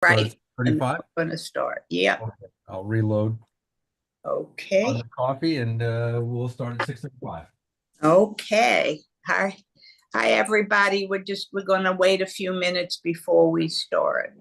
Right. And 35? we're going to start. Yeah. Okay. I'll reload on Okay. the coffee and we'll start at 6:35. Okay. Hi. Hi, everybody. We're going to wait a few minutes before we start.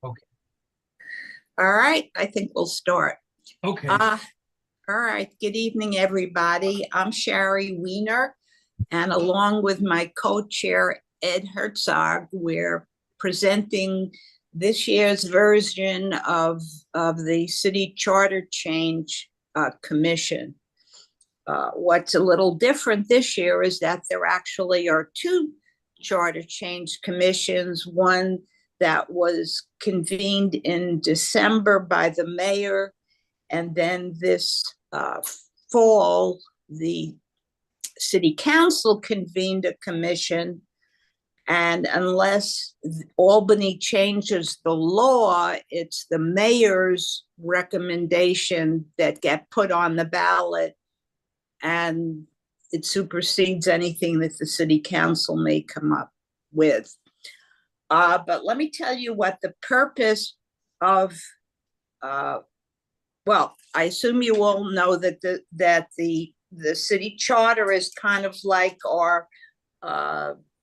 Okay. All right. I think we'll start. Okay. Uh, all right. Good evening, everybody. I'm Sherry Weiner, and along with my co-chair, Ed Herzog, we're presenting this year's version of the City Charter Change Commission. What's a little different this year is that there actually are two charter change commissions, one that was convened in December by the mayor, and then this fall, the city council convened a commission. And unless Albany changes the law, it's the mayor's recommendation that get put on the ballot, and it supersedes anything that the city council may come up with. But let me tell you what the purpose of, well, I assume you all know that the city charter is kind of like our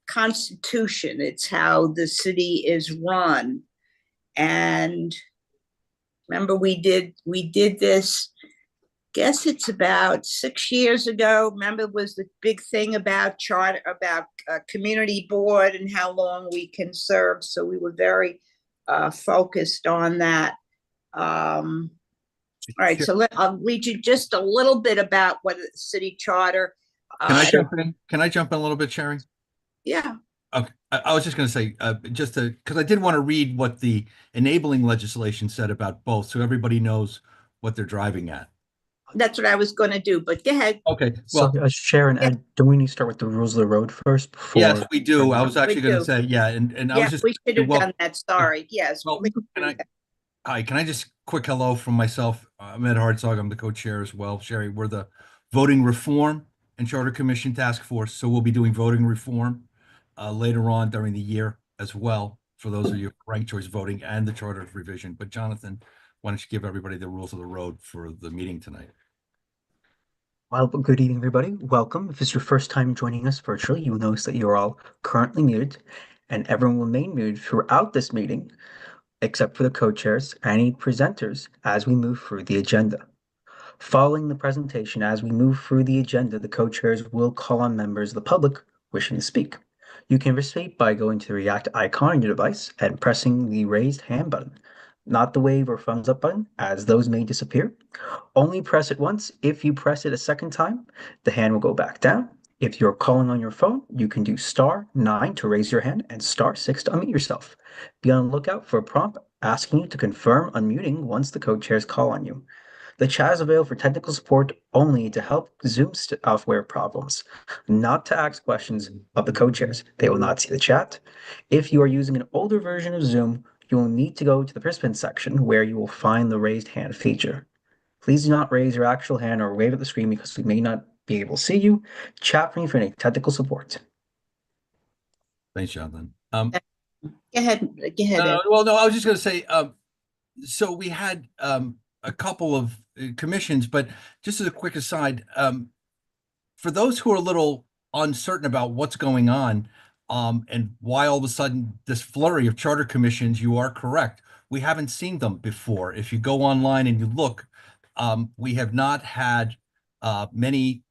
constitution. It's how the city is run. And remember, we did this, guess it's about 6 years ago. Remember, it was the big thing about charter, about community board and how long we can serve. So we were very focused on that. All right, so I'll read you just a little bit about what the city charter. Can I jump in? Can I jump in a little bit, Sherry? Yeah, Okay. I was just going to say, just to, because I did want to read what the enabling legislation said about both, so everybody knows what they're driving at. that's what I was going to do. But go ahead. Okay. So, Well, Sharon, Yeah, Ed, do we need to start with the rules of the road first yes, before? we do. I was we actually going to do. say, yeah, and I was Yeah, just, we should have well, done that. Sorry. Yes, well, please can do I, that. hi, can I just quick hello from myself? I'm Ed Hartzog. I'm the co-chair as well. Sherry, we're the Voting Reform and Charter Commission Task Force. So we'll be doing voting reform later on during the year as well, for those of you ranked choice voting and the charter revision. But Jonathan, why don't you give everybody the rules of the road for the meeting tonight? Well, good evening, everybody. Welcome. If it's your first time joining us virtually, you will notice that you are all currently muted, and everyone will remain muted throughout this meeting, except for the co-chairs and any presenters as we move through the agenda. Following the presentation, as we move through the agenda, the co-chairs will call on members of the public wishing to speak. You can participate by going to the React icon on your device and pressing the raised hand button, not the wave or thumbs up button, as those may disappear. Only press it once. If you press it a second time, the hand will go back down. If you're calling on your phone, you can do *9 to raise your hand and *6 to unmute yourself. Be on the lookout for a prompt asking you to confirm unmuting once the co-chairs call on you. The chat is available for technical support only to help Zoom software problems, not to ask questions of the co-chairs. They will not see the chat. If you are using an older version of Zoom, you will need to go to the participants section where you will find the raised hand feature. Please do not raise your actual hand or wave at the screen because we may not be able to see you. Chat for me for any technical support. Thanks, Jonathan. Go ahead. Go ahead, Ed. Well, no, I was just going to say, so we had a couple of commissions, but just as a quick aside, for those who are a little uncertain about what's going on, and why all of a sudden this flurry of charter commissions, you are correct. We haven't seen them before. If you go online and you look, we have not had many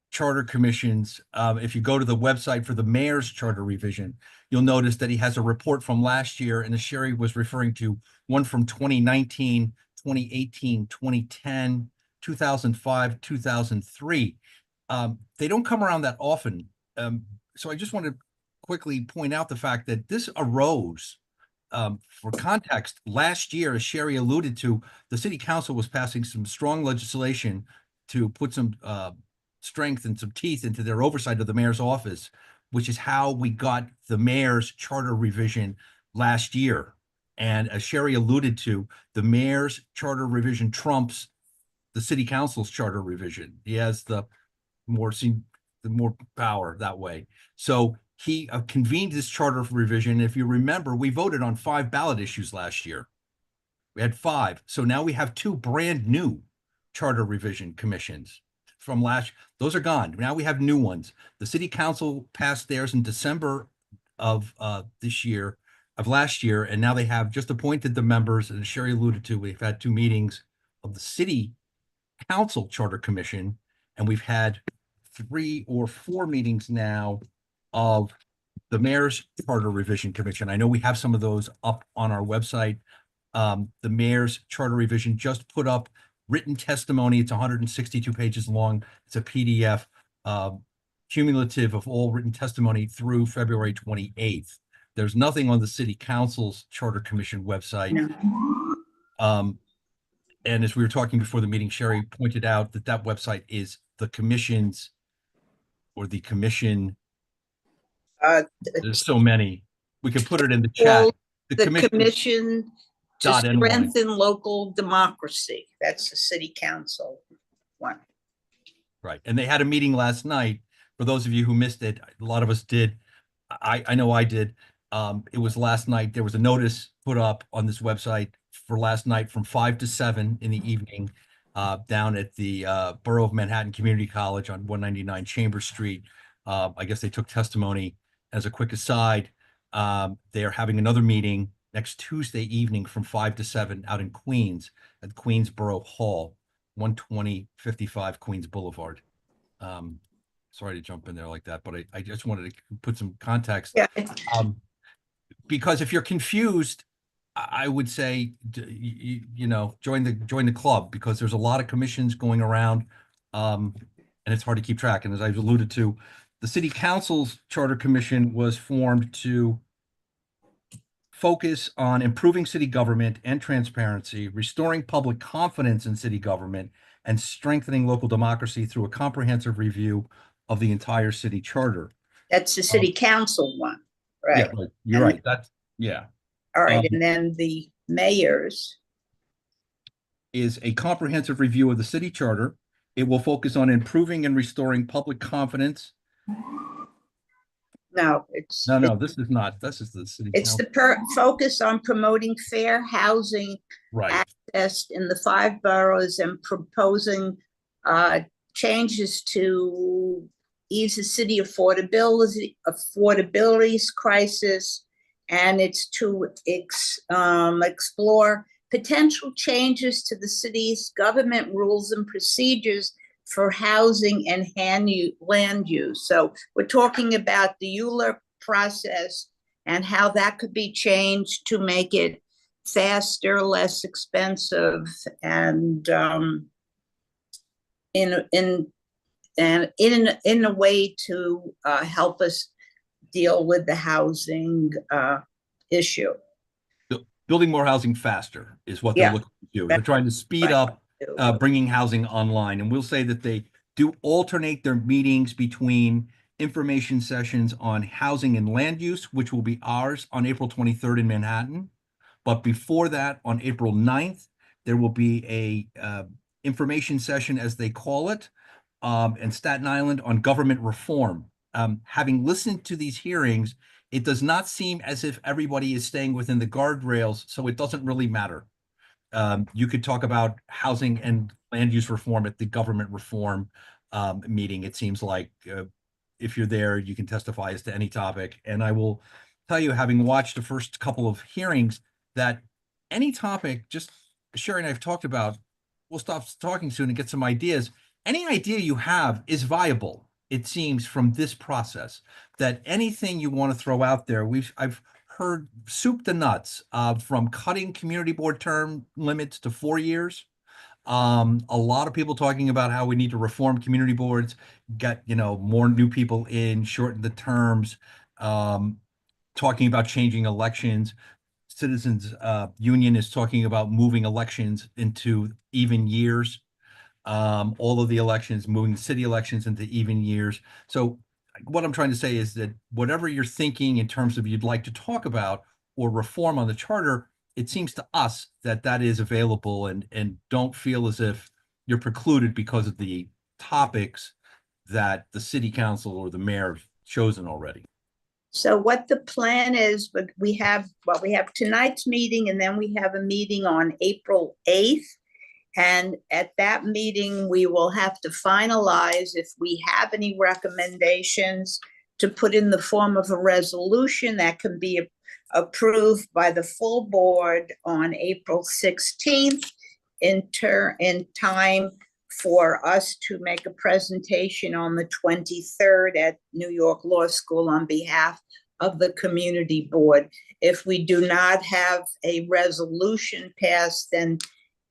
charter commissions, if you go to the website for the mayor's charter revision, you'll notice that he has a report from last year, and as Sherry was referring to, one from 2019, 2018, 2010, 2005, 2003. They don't come around that often. So I just want to quickly point out the fact that this arose, for context, last year, as Sherry alluded to, the city council was passing some strong legislation to put some strength and some teeth into their oversight of the mayor's office, which is how we got the mayor's charter revision last year. And as Sherry alluded to, the mayor's charter revision trumps the city council's charter revision. He has the more power that way. So he convened this charter revision. If you remember, we voted on 5 ballot issues last year. We had 5. So now we have 2 brand new charter revision commissions from last. Those are gone. Now we have new ones. The city council passed theirs in December of last year, and now they have just appointed the members. And as Sherry alluded to, we've had 2 meetings of the city council charter commission, and we've had 3 or 4 meetings now of the mayor's charter revision commission. I know we have some of those up on our website. The mayor's charter revision just put up written testimony. It's 162 pages long. It's a PDF, cumulative of all written testimony through February 28th. There's nothing on the city council's charter commission website. No. And as we were talking before the meeting, Sherry pointed out that that website is the commission's, or the commission. There's so many. We can put it in the chat. Well, the commission to .NY. strengthen local democracy. That's the city council one. Right. And they had a meeting last night. For those of you who missed it, a lot of us did. I know I did. It was last night. There was a notice put up on this website for last night from 5 to 7 in the evening, down at the Borough of Manhattan Community College on 199 Chambers Street. I guess they took testimony. As a quick aside, they are having another meeting next Tuesday evening from 5 to 7 out in Queens at Queensborough Hall, 12055 Queens Boulevard. Sorry to jump in there like that, but I just wanted to put some context. Yeah. Because if you're confused, I would say, you know, join the club, because there's a lot of commissions going around, and it's hard to keep track. And as I've alluded to, the city council's charter commission was formed to focus on improving city government and transparency, restoring public confidence in city government, and strengthening local democracy through a comprehensive review of the entire city charter. That's the city council one, right? Yeah, right. You're right. That's, yeah. All right, and then the mayor's Is a comprehensive review of the city charter. It will focus on improving and restoring public confidence. No, it's No, this is not. This is the city it's council. the focus on promoting fair housing Right. access in the 5 boroughs and proposing changes to ease the city affordability crisis, and it's to explore potential changes to the city's government rules and procedures for housing and land use. So we're talking about the Euler process and how that could be changed to make it faster, less expensive, and in a way to help us deal with the housing issue. Building more housing faster is what they're looking to do. They're trying to speed up bringing housing online. And we'll say that they do alternate their meetings between information sessions on housing and land use, which will be ours on April 23rd in Manhattan. But before that, on April 9th, there will be a information session, as they call it, in Staten Island on government reform. Having listened to these hearings, it does not seem as if everybody is staying within the guardrails, so it doesn't really matter. You could talk about housing and land use reform at the government reform meeting. It seems like if you're there, you can testify as to any topic. And I will tell you, having watched the first couple of hearings, that any topic, just Sherry and I have talked about, we'll stop talking soon and get some ideas. any idea you have is viable. It seems from this process that anything you want to throw out there, I've heard soup to nuts, from cutting community board term limits to 4 years. A lot of people talking about how we need to reform community boards, get, more new people in, shorten the terms, talking about changing elections. Citizens Union is talking about moving elections into even years. All of the elections, moving city elections into even years. So what I'm trying to say is that whatever you're thinking in terms of you'd like to talk about or reform on the charter, it seems to us that that is available, and don't feel as if you're precluded because of the topics that the city council or the mayor have chosen already. So what the plan is, but we have tonight's meeting, and then we have a meeting on April 8th. And at that meeting, we will have to finalize if we have any recommendations to put in the form of a resolution that can be approved by the full board on April 16th in time for us to make a presentation on the 23rd at New York Law School on behalf of the community board. If we do not have a resolution passed, then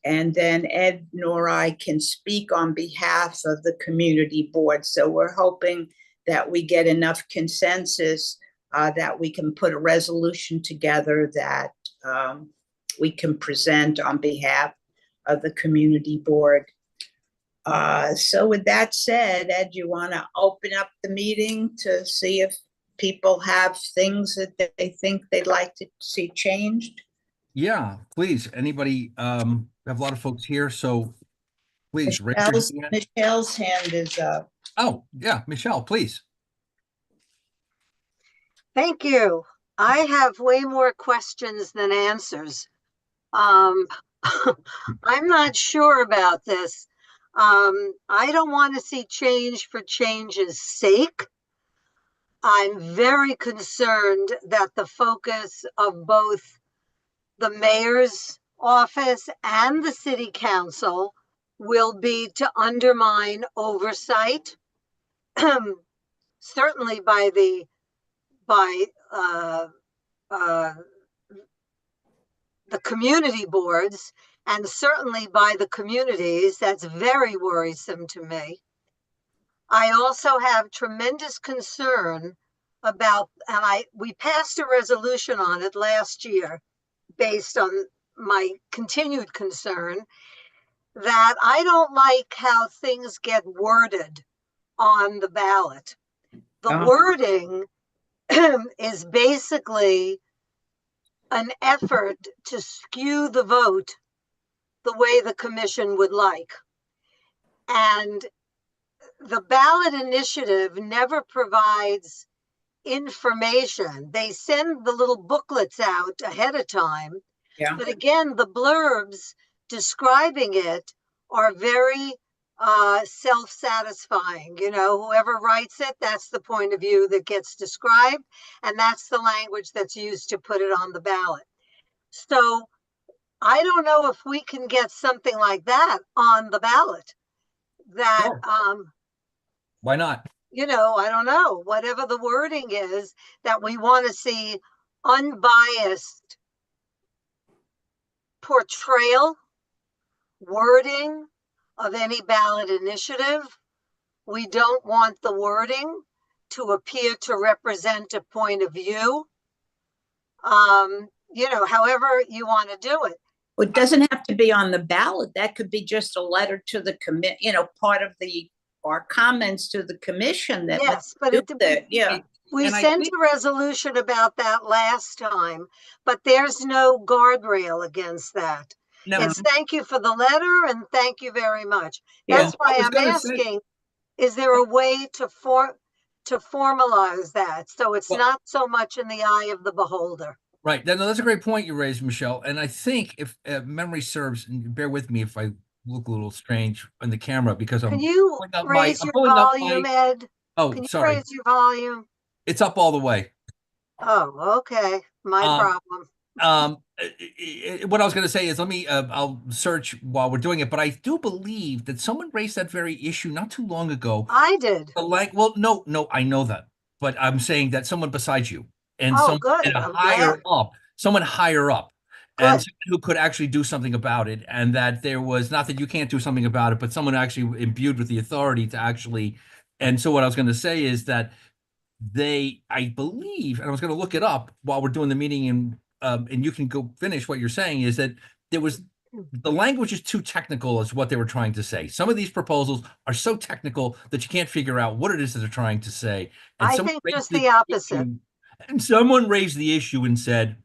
Ed nor I can speak on behalf of the community board. So we're hoping that we get enough consensus that we can put a resolution together that we can present on behalf of the community board. So with that said, Ed, you want to open up the meeting to see if people have things that they think they'd like to see changed? Yeah, please. Anybody, have a lot of folks here, so please raise your hand. Michelle's hand is up. Oh, yeah, Michelle, please. Thank you. I have way more questions than answers. I'm not sure about this. I don't want to see change for change's sake. I'm very concerned that the focus of both the mayor's office and the city council will be to undermine oversight, certainly by the community boards, and certainly by the communities. That's very worrisome to me. I also have tremendous concern about, and we passed a resolution on it last year based on my continued concern that I don't like how things get worded on the ballot. The wording is basically an effort to skew the vote the way the commission would like. And the ballot initiative never provides information. They send the little booklets out ahead of time. Yeah. But again, the blurbs describing it are very self-satisfying. Whoever writes it, that's the point of view that gets described, and that's the language that's used to put it on the ballot. So I don't know if we can get something like that on the ballot. That Sure. Why not? I don't know, whatever the wording is, that we want to see unbiased portrayal, wording of any ballot initiative. We don't want the wording to appear to represent a point of view. However you want to do it. It doesn't have to be on the ballot. That could be just a letter to the part of our comments to the commission. That yes, but we sent a resolution about that last time, but there's no guardrail against that. No. It's thank you for the letter and thank you very much. That's why I'm asking, is there a way to formalize that so it's not so much in the eye of the beholder? Right. No, that's a great point you raised, Michelle. And I think if memory serves, and bear with me if I look a little strange on the camera because I'm. Can you raise your volume, Ed? Oh, Can you sorry. raise your volume? It's up all the way. Oh, okay. My problem. What I was going to say is, let me, I'll search while we're doing it, but I do believe that someone raised that very issue not too long ago. I did. Well, no, I know that, but I'm saying that someone besides you and Oh, someone good. at a I'm higher glad. up, someone higher up, and Good. someone who could actually do something about it, and that there was not that you can't do something about it, but someone actually imbued with the authority to actually. And so what I was going to say is that I believe, and I was going to look it up while we're doing the meeting, and you can go finish what you're saying, is that there was the language is too technical, is what they were trying to say. Some of these proposals are so technical that you can't figure out what it is that they're trying to say. And I someone think raised just the opposite. issue and said,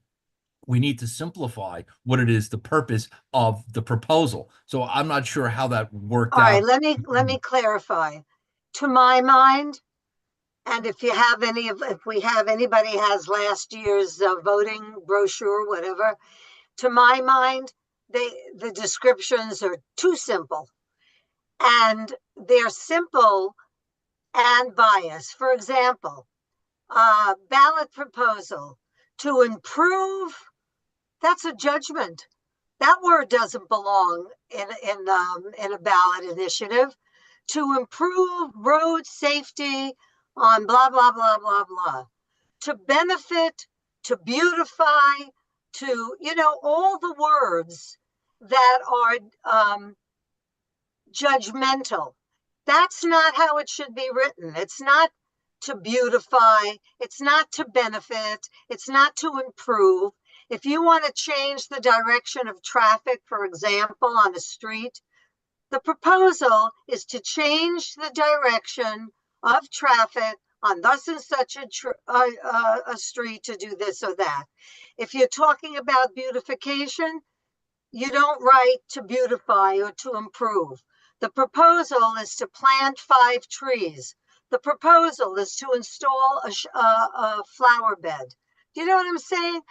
we need to simplify what it is, the purpose of the proposal. So I'm not sure how that worked All right, out. let me clarify. To my mind, and if we have anybody has last year's voting brochure, whatever, to my mind, the descriptions are too simple, and they're simple and biased. For example, ballot proposal to improve. That's a judgment. That word doesn't belong in a ballot initiative. To improve road safety on blah blah blah blah blah, to benefit, to beautify, to all the words that are judgmental. That's not how it should be written. It's not to beautify, it's not to benefit, it's not to improve. If you want to change the direction of traffic, for example, on a street, the proposal is to change the direction of traffic on thus and such a street to do this or that. If you're talking about beautification, you don't write to beautify or to improve. The proposal is to plant 5 trees. The proposal is to install a flower bed. Do you know what I'm saying?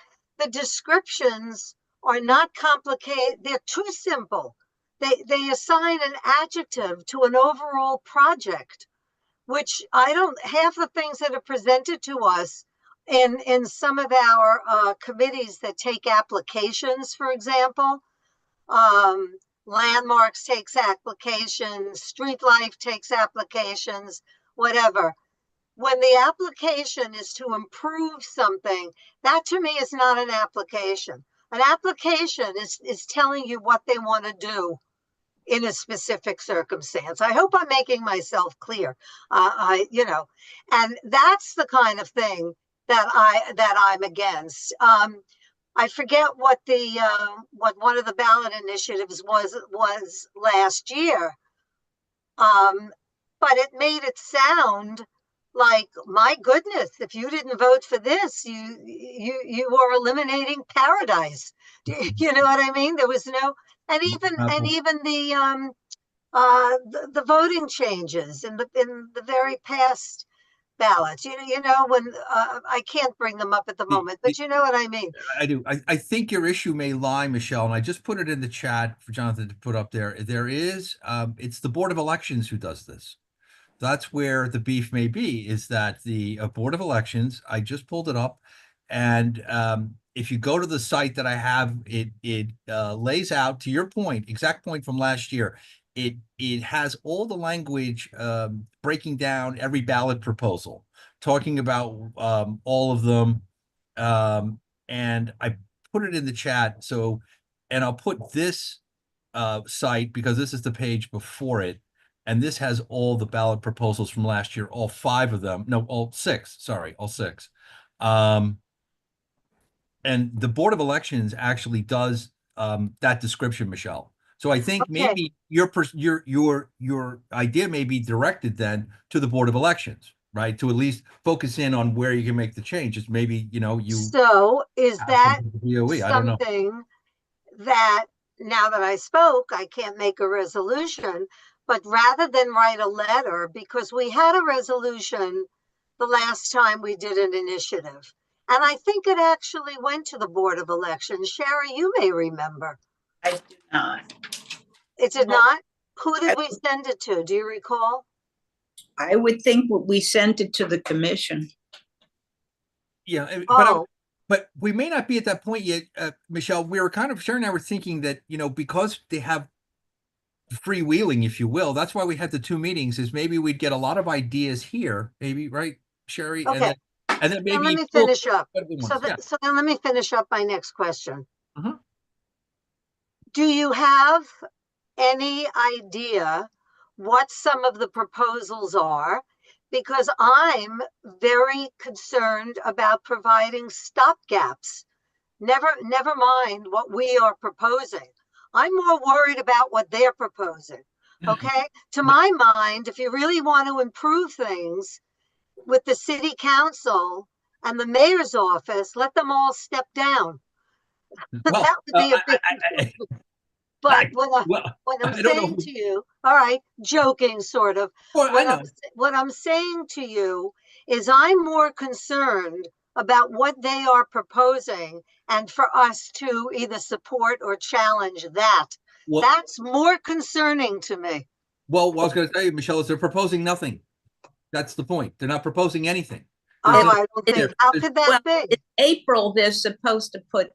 The descriptions are not complicated. They're too simple. They assign an adjective to an overall project, which half the things that are presented to us in some of our committees that take applications, for example, landmarks takes applications, street life takes applications, whatever. When the application is to improve something, that to me is not an application. An application is telling you what they want to do in a specific circumstance. I hope I'm making myself clear. And that's the kind of thing that I'm against. I forget what one of the ballot initiatives was last year, but it made it sound like, my goodness, if you didn't vote for this, you were eliminating paradise. You know what I mean? There was no, and even the voting changes in the very past ballots. When I can't bring them up at the moment, but you know what I mean. I do. I think your issue may lie, Michelle, and I just put it in the chat for Jonathan to put up there. There is, it's the Board of Elections who does this. That's where the beef may be, is that the Board of Elections, I just pulled it up, and if you go to the site that I have, it lays out, to your point, exact point from last year, it has all the language breaking down every ballot proposal, talking about all of them, and I put it in the chat. So, and I'll put this site because this is the page before it. And this has all the ballot proposals from last year, all 5 of them. No, all 6. Sorry, all 6. And the Board of Elections actually does that description, Michelle. So I think Okay. maybe your idea may be directed then to the Board of Elections, right? To at least focus in on where you can make the changes. Maybe, you. So is that DOE, I don't know. something that, now that I spoke, I can't make a resolution, but rather than write a letter, because we had a resolution the last time we did an initiative, and I think it actually went to the Board of Elections. Sherry, you may remember. I do not. It did No. not? Who did we send it to? Do you recall? I would think we sent it to the commission. Yeah, Oh. but we may not be at that point yet, Michelle. We were kind of, Sharon and I were thinking that, because they have freewheeling, if you will, that's why we had the 2 meetings, is maybe we'd get a lot of ideas here, maybe, right, Sherry? Okay. And then Now maybe let me finish up. So, yeah. so then let me finish up my next question. Uh-huh. Do you have any idea what some of the proposals are? Because I'm very concerned about providing stopgaps. Never mind what we are proposing. I'm more worried about what they're proposing. Okay. To my mind, if you really want to improve things with the city council and the mayor's office, let them all step down. Well, That would be a big But what I'm I don't know saying to you, all right, joking sort of, Well, I know. what I'm saying to you is I'm more concerned about what they are proposing and for us to either support or challenge that. Well, That's more concerning to me. what I was going to tell you, Michelle, is they're proposing nothing. That's the point. They're not proposing anything. Oh, There's no- I don't think, how could that be? In April, they're supposed to put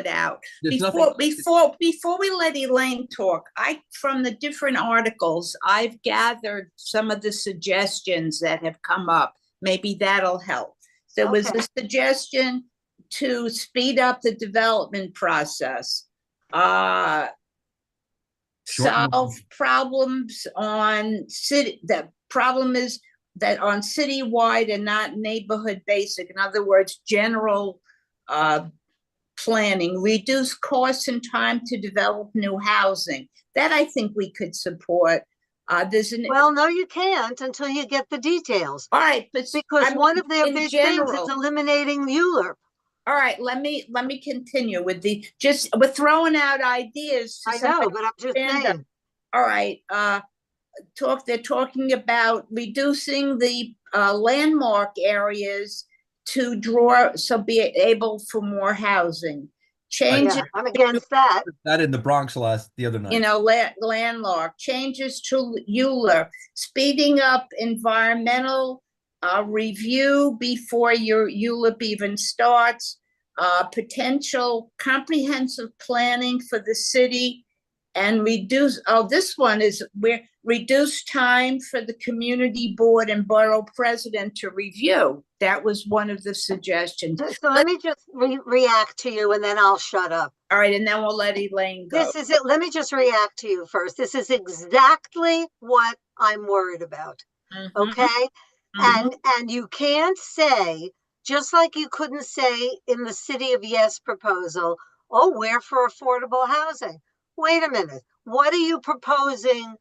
out. There's Before we let Elaine talk, from the different articles, I've gathered some of the suggestions that have come up. Maybe that'll help. There was Okay. a suggestion to speed up the development process, solve problems on city. The problem is that on citywide and not neighborhood basic. In other words, general planning, reduce costs and time to develop new housing. That I think we could support. Well, no, you can't until you get the details. All right, but Because one of their in big general, things is eliminating ULURP. all right, let me continue with we're throwing out ideas. I know, but I'm just saying. All right, they're talking about reducing the landmark areas to be able for more housing. Changes. Yeah, I'm against that. That in the Bronx the other night. Landmark changes to ULURP, speeding up environmental review before your ULURP even starts, potential comprehensive planning for the city, and this one is reduce time for the community board and borough president to review. That was one of the suggestions. So let me just react to you and then I'll shut up. All right, and then we'll let Elaine go. This is it. Let me just react to you first. This is exactly what I'm worried about. Mm-hmm. Okay? Mm-hmm. And you can't say, just like you couldn't say in the City of Yes proposal, oh, we're for affordable housing. Wait a minute. What are you proposing?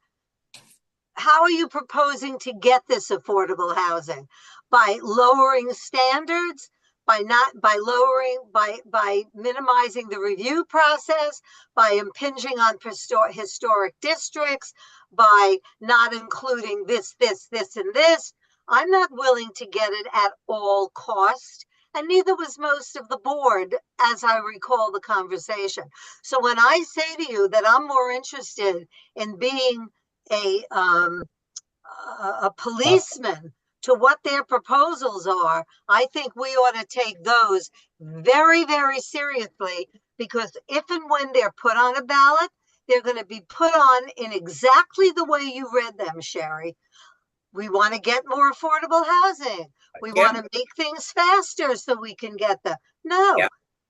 How are you proposing to get this affordable housing? By lowering standards, by minimizing the review process, by impinging on historic districts, by not including this, and this. I'm not willing to get it at all cost. And neither was most of the board, as I recall the conversation. So when I say to you that I'm more interested in being a policeman to what their proposals are, I think we ought to take those very, very seriously, because if and when they're put on a ballot, they're going to be put on in exactly the way you read them, Sherry. We want to get more affordable housing. We want to make things faster so we can get them. No,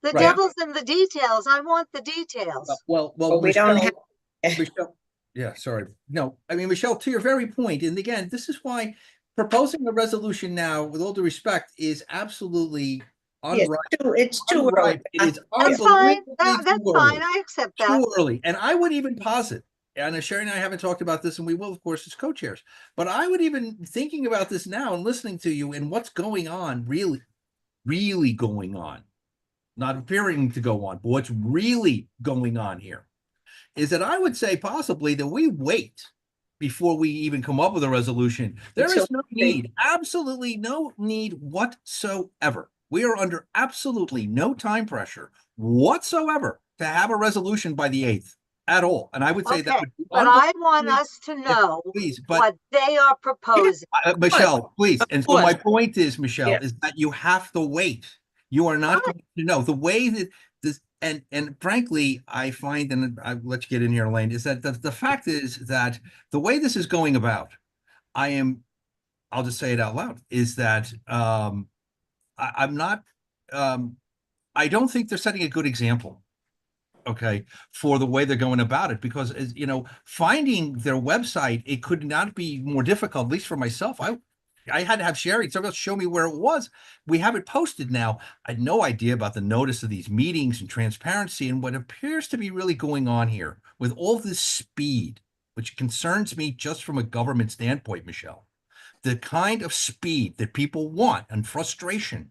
the devil's in the details. I want the details. Well, we Michelle, don't have. Michelle, yeah, sorry. No, I mean, Michelle, to your very point, and again, this is why proposing a resolution now, with all due respect, is absolutely unripe. It's too early. It is That's fine. That's fine. I accept that. Too early. And I would even posit, and Sherry and I haven't talked about this, and we will, of course, as co-chairs, but I would even, thinking about this now and listening to you and what's going on, really going on, not appearing to go on, but what's really going on here, is that I would say possibly that we wait before we even come up with a resolution. There is no need, absolutely no need whatsoever. We are under absolutely no time pressure whatsoever to have a resolution by the 8th at all. And I would say that would be but I want us to know what they are proposing. Michelle, please. And so my point is, Michelle, is that you have to wait. You are not going to know the way that this, and frankly, I find, and I'll let you get in here, Elaine, is that the fact is that the way this is going about, I'll just say it out loud, is that I'm not, I don't think they're setting a good example, okay, for the way they're going about it, because as you know, finding their website, it could not be more difficult, at least for myself. I had to have Sherry show me where it was. We have it posted now. I had no idea about the notice of these meetings and transparency and what appears to be really going on here with all this speed, which concerns me just from a government standpoint, Michelle. The kind of speed that people want and frustration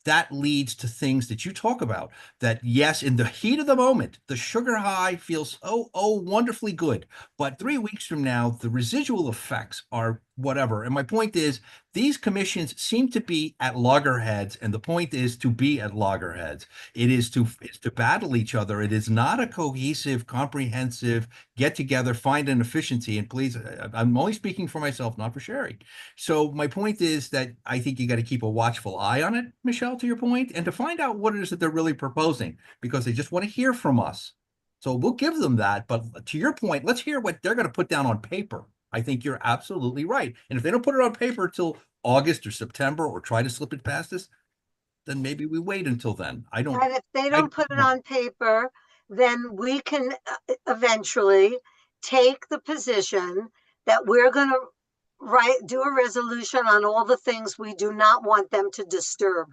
that leads to things that you talk about, that yes, in the heat of the moment, the sugar high feels wonderfully good, but 3 weeks from now the residual effects are whatever. And my point is, these commissions seem to be at loggerheads, and the point is to be at loggerheads. It's to battle each other. It is not a cohesive, comprehensive get together, find an efficiency. And please, I'm only speaking for myself, not for Sherry. So my point is that I think you got to keep a watchful eye on it, Michelle, to your point, and to find out what it is that they're really proposing, because they just want to hear from us. So we'll give them that. But to your point, let's hear what they're going to put down on paper. I think you're absolutely right. And if they don't put it on paper till August or September, or try to slip it past us, then maybe we wait until then. And if they don't put it on paper, then we can eventually take the position that we're going to do a resolution on all the things we do not want them to disturb.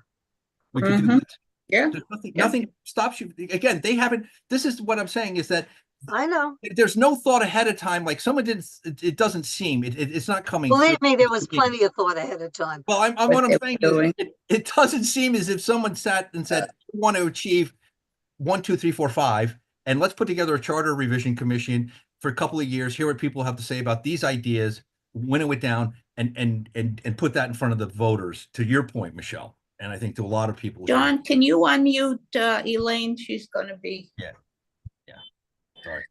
We could do that. Yeah. There's nothing stops you. Again, they haven't. This is what I'm saying, is that I know. there's no thought ahead of time. Like someone did, it doesn't seem it's not coming. Believe through. me, there was plenty of thought ahead of time. Well, what I'm saying is, it doesn't seem as if someone sat and said, "We want to achieve 1, 2, 3, 4, 5, and let's put together a charter revision commission for a couple of years. Hear what people have to say about these ideas, winnow it down, and put that in front of the voters." To your point, Michelle, and I think to a lot of people. John, can you unmute Elaine? She's going to be. Yeah. Sorry.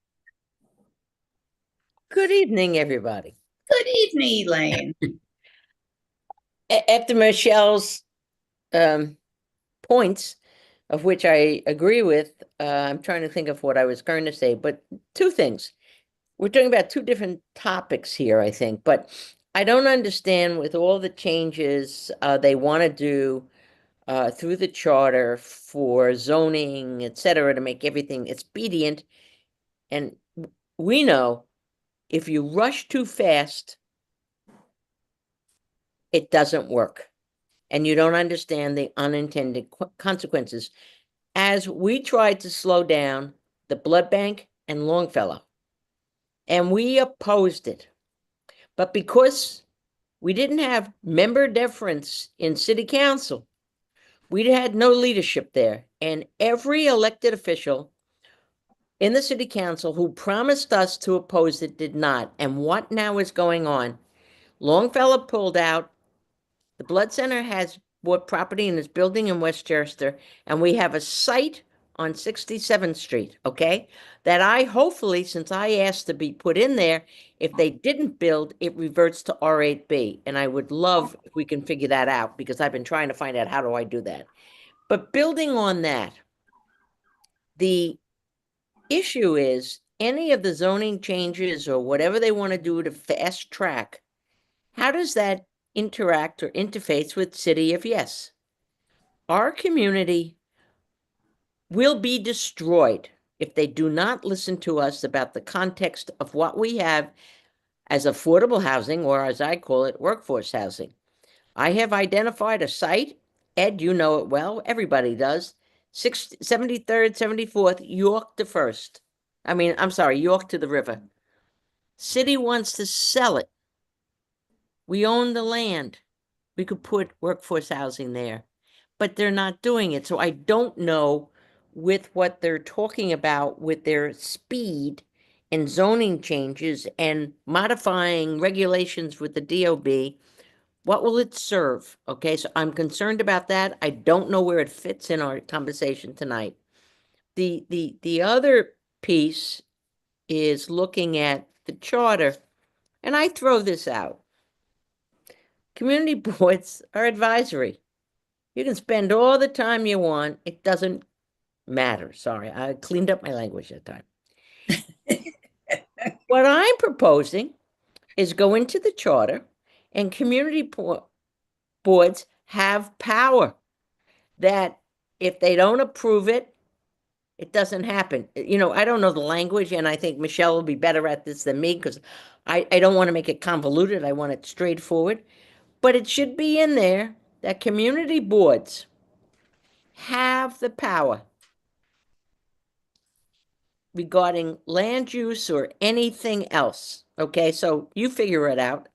Good evening, everybody. Good evening, Elaine. After Michelle's points, of which I agree with, I'm trying to think of what I was going to say, but two things. We're talking about two different topics here, I think, but I don't understand with all the changes they want to do through the charter for zoning, et cetera, to make everything expedient. And we know if you rush too fast, it doesn't work. And you don't understand the unintended consequences. As we tried to slow down the blood bank and Longfellow, and we opposed it. But because we didn't have member deference in city council, we had no leadership there. And every elected official in the city council who promised us to oppose it did not. And what now is going on? Longfellow pulled out. The Blood Center has bought property and is building in Westchester, and we have a site on 67th Street, okay? That I hopefully, since I asked to be put in there, if they didn't build, it reverts to R8B. And I would love if we can figure that out, because I've been trying to find out how do I do that. But building on that, the issue is any of the zoning changes or whatever they want to do to fast track, how does that interact or interface with City of Yes? Our community will be destroyed if they do not listen to us about the context of what we have as affordable housing, or as I call it, workforce housing. I have identified a site. Ed, you know it well. Everybody does. 73rd, 74th, York to First. York to the river. City wants to sell it. We own the land. We could put workforce housing there, but they're not doing it. So I don't know with what they're talking about with their speed and zoning changes and modifying regulations with the DOB, what will it serve? Okay, so I'm concerned about that. I don't know where it fits in our conversation tonight. The other piece is looking at the charter, and I throw this out. Community boards are advisory. You can spend all the time you want. It doesn't matter. Sorry, I cleaned up my language that time. What I'm proposing is go into the charter, and community boards have power that if they don't approve it, it doesn't happen. You know, I don't know the language, and I think Michelle will be better at this than me because I don't want to make it convoluted. I want it straightforward. But it should be in there that community boards have the power regarding land use or anything else. Okay, so you figure it out.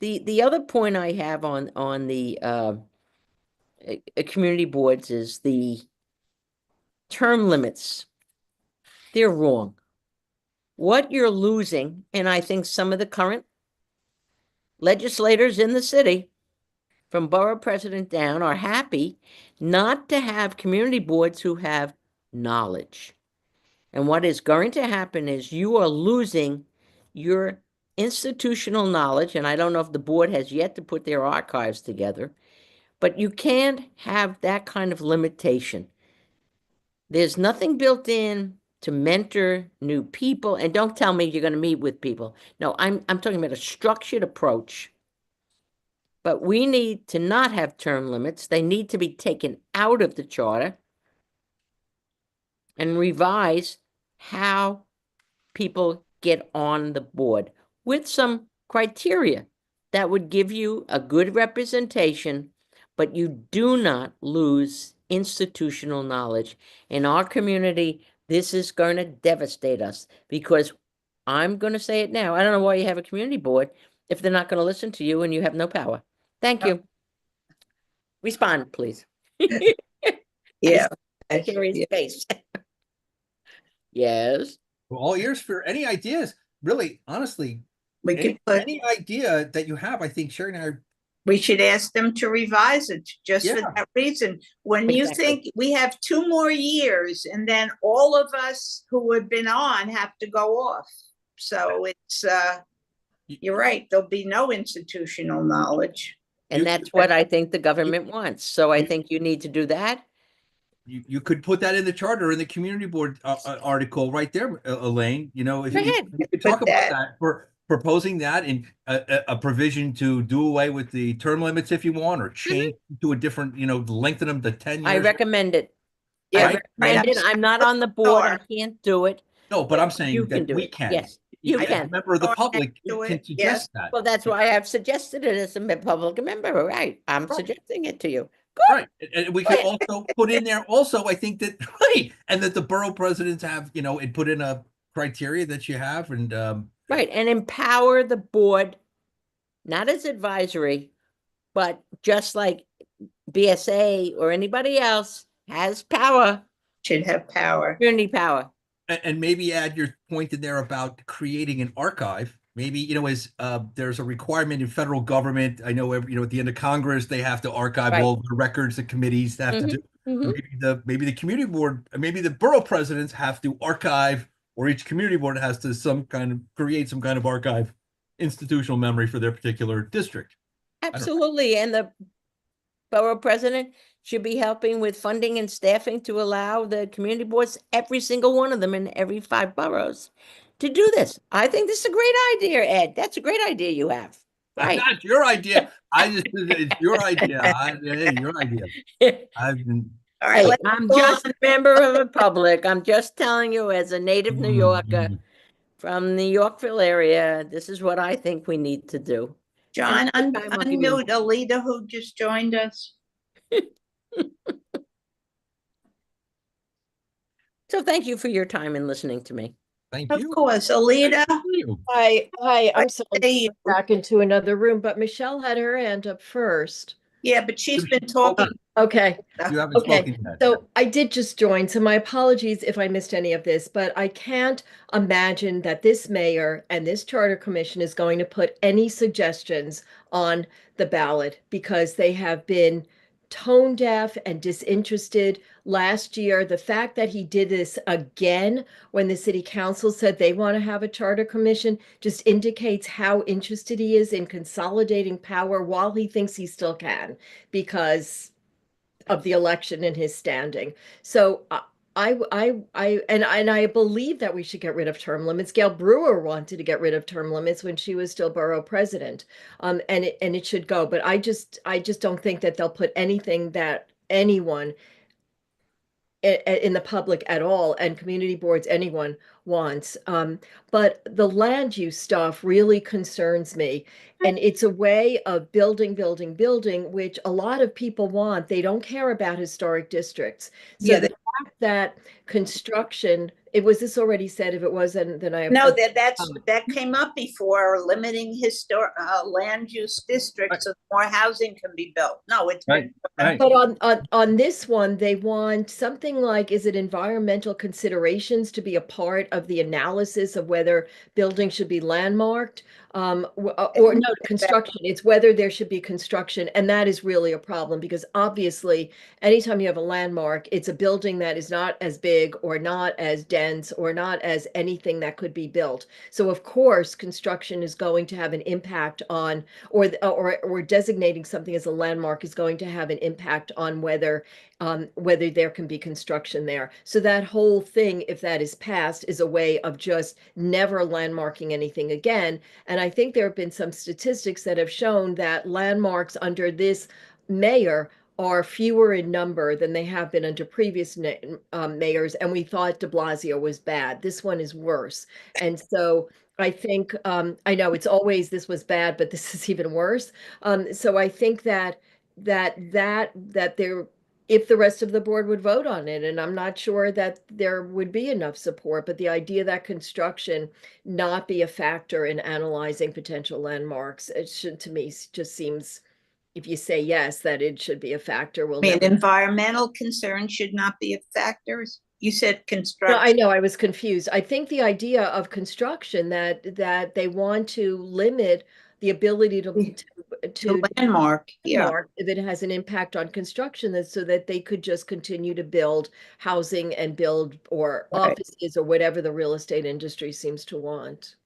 The other point I have on the community boards is the term limits. They're wrong. What you're losing, and I think some of the current legislators in the city, from borough president down, are happy not to have community boards who have knowledge. And what is going to happen is you are losing your institutional knowledge, and I don't know if the board has yet to put their archives together, but you can't have that kind of limitation. There's nothing built in to mentor new people, and don't tell me you're going to meet with people. No, I'm talking about a structured approach. But we need to not have term limits. They need to be taken out of the charter and revise how people get on the board with some criteria that would give you a good representation, but you do not lose institutional knowledge. In our community, this is going to devastate us because I'm going to say it now. I don't know why you have a community board if they're not going to listen to you and you have no power. Thank you. Respond, please. Yeah. Curious face. Yes. Well, all ears for any ideas. Really, honestly, We could put, any idea that you have, I think Sherry and I. we should ask them to revise it just for Yeah. that reason. When you Exactly. think we have 2 more years and then all of us who have been on have to go off. So it's, you're right, there'll be no institutional knowledge. And You- that's what I think the government wants. So I think you need to do that. You could put that in the charter in the community board article right there, Elaine. You know, if Go you ahead. could talk Put about that. that for proposing that in a provision to do away with the term limits if you want, or change to a different, you know, lengthen them to 10 I years. recommend it. Yeah, I Right. recommend it. I'm not on the board. I can't do it. No, but I'm You saying can that do we it. can. Yes, you As a can. member of the Go public ahead, do can it. suggest that. Well, that's why I've suggested it as a public member, right? I'm Right. suggesting it to you. Right. And we could also put in there also, I think that, right, and that the borough presidents have, you know, and put in a criteria that you have and Right, and empower the board, not as advisory, but just like BSA or anybody else has power, should have power. community power. and maybe add your point in there about creating an archive. Maybe, you know, as there's a requirement in federal government. I know every, you know, at the end of Congress, they have to archive Right. all the records, the committees have to do. Mhm. Maybe the community board, maybe the borough presidents have to archive, or each community board has to create some kind of archive institutional memory for their particular district. Absolutely, and the borough president should be helping with funding and staffing to allow the community boards, every single one of them in every 5 boroughs, to do this. I think this is a great idea, Ed. That's a great idea you have. Right. That's your idea. It's your idea. Hey, your idea. I've been. All right, Hey, let's I'm go just on. a member of the public. I'm just telling you as a native New Yorker from the Yorkville area, this is what I think we need to do. John, And next time I'll give you- unmute Alita, who just joined us. So thank you for your time and listening to me. Thank Of you. course, Alita. Hi, I'm sorry, Hey, back into another room, but Michelle had her hand up first. yeah, but she's been talking. Okay, You haven't Okay, spoken yet. so I did just join, so my apologies if I missed any of this, but I can't imagine that this mayor and this charter commission is going to put any suggestions on the ballot because they have been tone deaf and disinterested last year. The fact that he did this again when the city council said they want to have a charter commission just indicates how interested he is in consolidating power while he thinks he still can, because of the election and his standing. So I believe that we should get rid of term limits. Gail Brewer wanted to get rid of term limits when she was still borough president. And it should go. But I just don't think that they'll put anything that anyone in the public at all, and community boards, anyone wants. But the land use stuff really concerns me. And it's a way of building, building, building, which a lot of people want. They don't care about historic districts. So Yeah, the fact that construction, was this already said? If it wasn't, then I no, that came up before, limiting land use districts so more housing can be built. No, it's Right. Right. But on this one, they want something like, is it environmental considerations to be a part of the analysis of whether buildings should be landmarked? Or no, construction. It's whether there should be construction, and that is really a problem because obviously, anytime you have a landmark, it's a building that is not as big or not as dense or not as anything that could be built. So of course, construction is going to have an impact on, or designating something as a landmark is going to have an impact on whether there can be construction there. So that whole thing, if that is passed, is a way of just never landmarking anything again. And I think there have been some statistics that have shown that landmarks under this mayor are fewer in number than they have been under previous mayors. And we thought de Blasio was bad. This one is worse. And so I think, I know it's always, this was bad, but this is even worse. So I think that there, if the rest of the board would vote on it, and I'm not sure that there would be enough support, but the idea that construction not be a factor in analyzing potential landmarks, it should, to me, just seems, if you say yes, that it should be a factor. I mean, environmental concerns should not be a factor. You said No, construction. I know, I was confused. I think the idea of construction, that they want to limit the ability to Landmark, yeah. mark if it has an impact on construction, that so that they could just continue to build housing and build or Right. offices or whatever the real estate industry seems to want.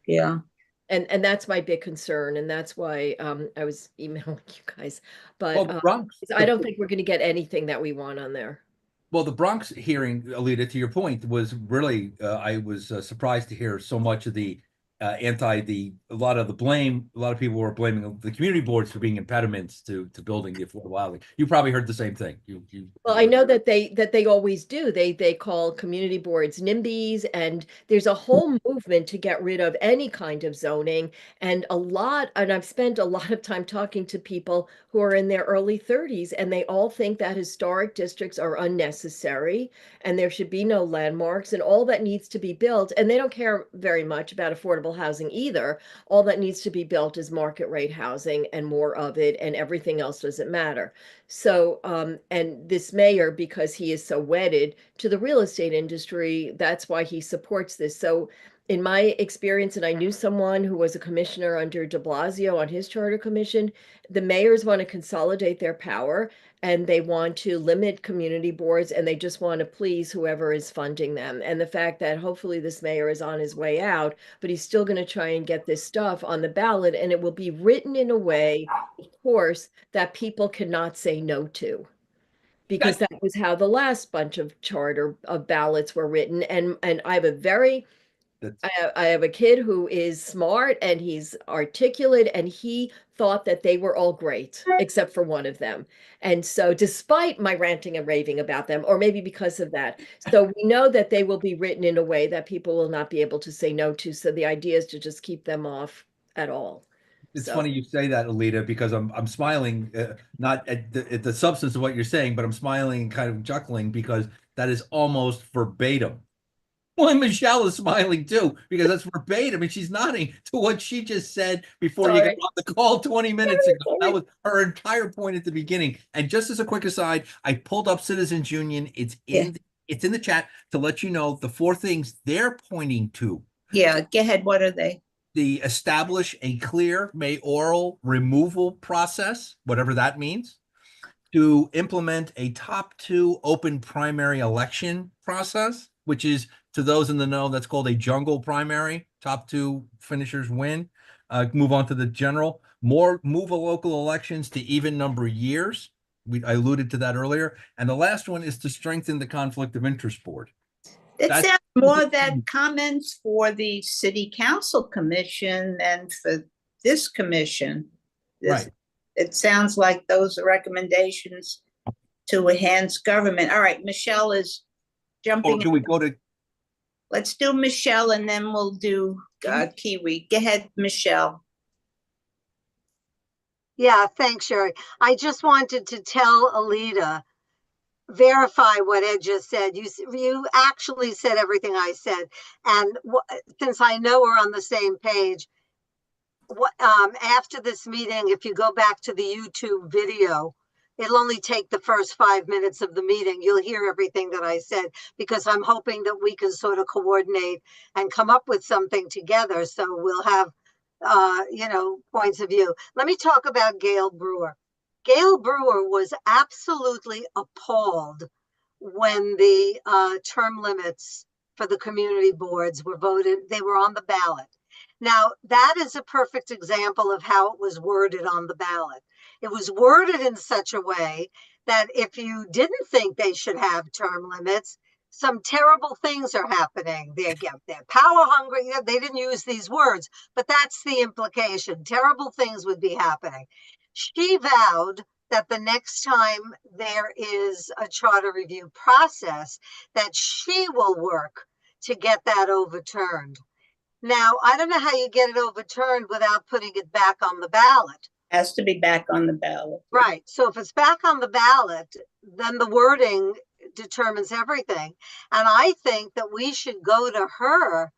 Yeah. And that's my big concern, and that's why I was emailing you guys. But Well, the Bronx, I don't think we're going to get anything that we want on there. well, the Bronx hearing, Alita, to your point, was really, I was surprised to hear so much of the a lot of the blame. A lot of people were blaming the community boards for being impediments to building the affordable housing. You probably heard the same thing. Well, I know that they always do. They call community boards NIMBYs, and there's a whole movement to get rid of any kind of zoning. And I've spent a lot of time talking to people who are in their early 30s, and they all think that historic districts are unnecessary and there should be no landmarks, and all that needs to be built, and they don't care very much about affordable housing either. All that needs to be built is market rate housing and more of it, and everything else doesn't matter. So, and this mayor, because he is so wedded to the real estate industry, that's why he supports this. So in my experience, and I knew someone who was a commissioner under de Blasio on his charter commission, the mayors want to consolidate their power, and they want to limit community boards, and they just want to please whoever is funding them. And the fact that hopefully this mayor is on his way out, but he's still going to try and get this stuff on the ballot, and it will be written in a way, of course, that people cannot say no to. Because that was how the last bunch of charter of ballots were written. And I have I have a kid who is smart and he's articulate, and he thought that they were all great except for one of them. And so despite my ranting and raving about them, or maybe because of that, so we know that they will be written in a way that people will not be able to say no to. So the idea is to just keep them off at all. It's funny you say that, Alita, because I'm smiling, not at the substance of what you're saying, but I'm smiling and kind of chuckling because that is almost verbatim. Well, Michelle is smiling too, because that's verbatim, and she's nodding to what she just said before you got on the call 20 minutes ago. That was her entire point at the beginning. And just as a quick aside, I pulled up Citizens Union. It's in the chat to let you know the 4 things they're pointing to. Yeah, go ahead. What are they? The establish a clear mayoral removal process, whatever that means. To implement a top 2 open primary election process, which is, to those in the know, that's called a jungle primary. Top 2 finishers win. Move on to the general. Move local elections to even number years. I alluded to that earlier. And the last one is to strengthen the Conflict of Interest Board. It That's- sounds more that comments for the city council commission than for this commission. Right. It sounds like those are recommendations to enhance government. All right, Michelle is Or jumping. can we go to, Let's do Michelle and then we'll do Kiwi. Go ahead, Michelle. Yeah, thanks, Sherry. I just wanted to tell Alita, verify what Ed just said. You actually said everything I said. And since I know we're on the same page, after this meeting, if you go back to the YouTube video, it'll only take the first 5 minutes of the meeting. You'll hear everything that I said, because I'm hoping that we can sort of coordinate and come up with something together. So we'll have, points of view. Let me talk about Gail Brewer. Gail Brewer was absolutely appalled when the term limits for the community boards were voted. They were on the ballot. Now, that is a perfect example of how it was worded on the ballot. It was worded in such a way that if you didn't think they should have term limits, some terrible things are happening. They're power hungry. They didn't use these words, but that's the implication. Terrible things would be happening. She vowed that the next time there is a charter review process, that she will work to get that overturned. Now, I don't know how you get it overturned without putting it back on the ballot. Has to be back on the ballot. Right. So if it's back on the ballot, then the wording determines everything. And I think that we should go to her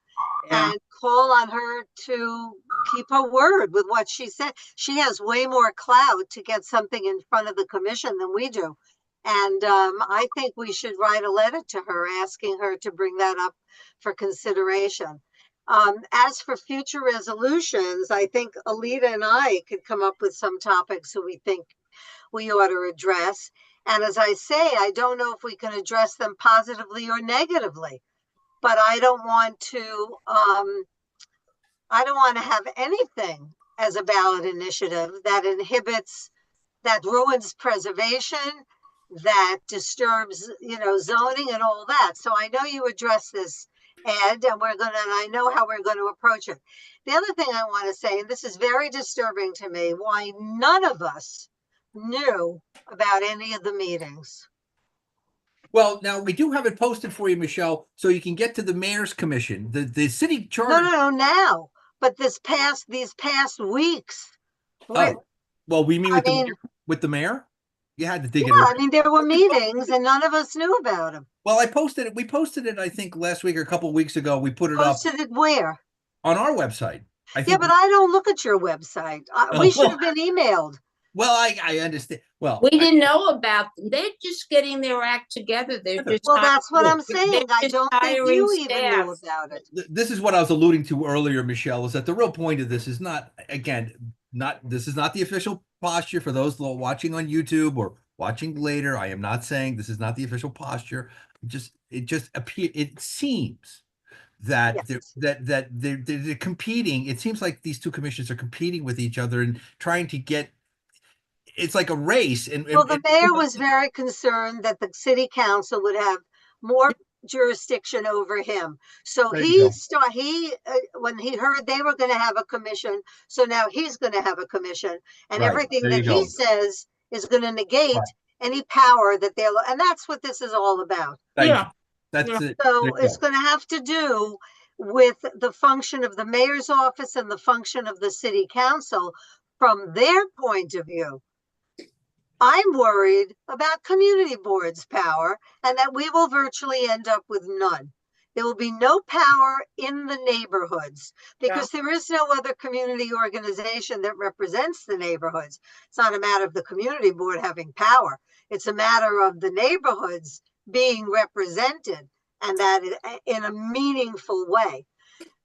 and call on her to keep her word with what she said. She has way more clout to get something in front of the commission than we do. And I think we should write a letter to her asking her to bring that up for consideration. As for future resolutions, I think Alita and I could come up with some topics that we think we ought to address. And as I say, I don't know if we can address them positively or negatively, but I don't want to have anything as a ballot initiative that inhibits, that ruins preservation, that disturbs, zoning and all that. So I know you address this, Ed, and I know how we're going to approach it. The other thing I want to say, and this is very disturbing to me, why none of us knew about any of the meetings. well, now we do have it posted for you, Michelle, so you can get to the mayor's commission, the city charter. No, now, but these past weeks. Oh, well, we mean with the mayor? You had to dig it. I mean, there were meetings and none of us knew about them. Well, I posted it. We posted it, I think, last week or a couple of weeks ago. We put it Posted it where? on our website. I Yeah, think. but I don't look at your website. We should have been emailed. Well, I understand. Well, We didn't know about them. They're just getting their act together. They're just. Well, that's what I'm They're saying. I just don't think hiring you even staff. knew about it. this is what I was alluding to earlier, Michelle, is that the real point of this is not, again, this is not the official posture for those watching on YouTube or watching later. I am not saying this is not the official posture. It seems that Yes. they're competing. It seems like these two commissions are competing with each other and trying to get. It's like a race. Well, the mayor was very concerned that the city council would have more jurisdiction over him. So There you when he heard they were going to have a commission, so now he's going to have a commission, and Right, everything there that you go. he says is going to negate Right. any power that and that's what this is all about. Thank Yeah. you. That's it. So There you it's go. going to have to do with the function of the mayor's office and the function of the city council from their point of view. I'm worried about community boards' power and that we will virtually end up with none. There will be no power in the neighborhoods because there is no other community organization that represents the neighborhoods. It's not a matter of the community board having power. It's a matter of the neighborhoods being represented, and that in a meaningful way.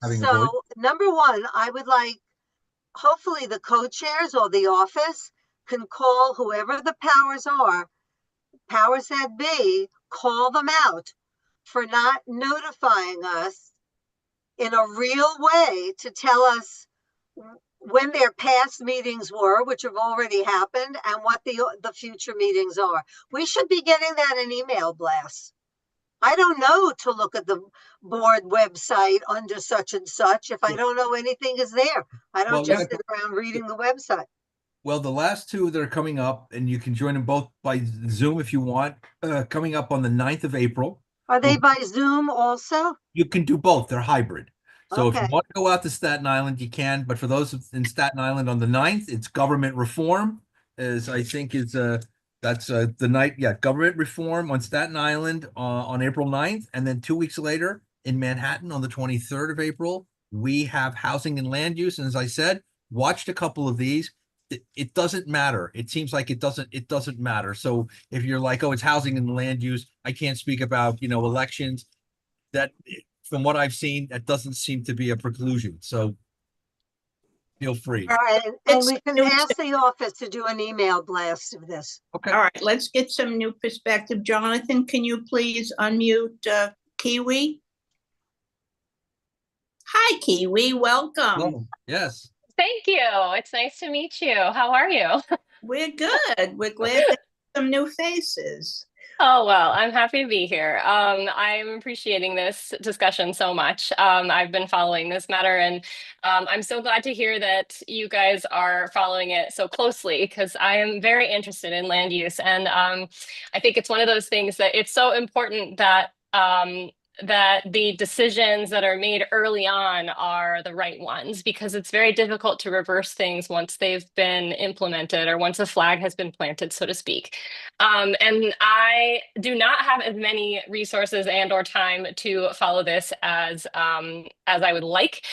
Having a voice. So, number one, I would like, hopefully the co-chairs or the office can call whoever the powers that be, call them out for not notifying us in a real way to tell us when their past meetings were, which have already happened, and what the future meetings are. We should be getting that in email blasts. I don't know to look at the board website under such and such if I don't know anything is there. I don't Well, just yeah. sit around reading the website. Well, the last two that are coming up, and you can join them both by Zoom if you want, coming up on the 9th of April. Are they by Zoom also? You can do both. They're hybrid. So if you Okay. want to go out to Staten Island, you can. But for those in Staten Island on the 9th, it's government reform, as I think is that's the night. Yeah, government reform on Staten Island on April 9th. And then 2 weeks later in Manhattan on the 23rd of April, we have housing and land use. And as I said, watched a couple of these. It doesn't matter. It seems like it doesn't matter. So if you're like, oh, it's housing and land use, I can't speak about, elections. That from what I've seen, that doesn't seem to be a preclusion. So feel free. All right, and It's we can new ask the office to do an email blast of this. Okay. All right, let's get some new perspective. Jonathan, can you please unmute Kiwi? Hi, Kiwi, welcome. Well, yes. Thank you. It's nice to meet you. How are you? We're good. We're glad to have some new faces. Oh, well, I'm happy to be here. I'm appreciating this discussion so much. I've been following this matter, and I'm so glad to hear that you guys are following it so closely because I am very interested in land use. And I think it's one of those things that it's so important that that the decisions that are made early on are the right ones, because it's very difficult to reverse things once they've been implemented or once a flag has been planted, so to speak. And I do not have as many resources and or time to follow this as I would like.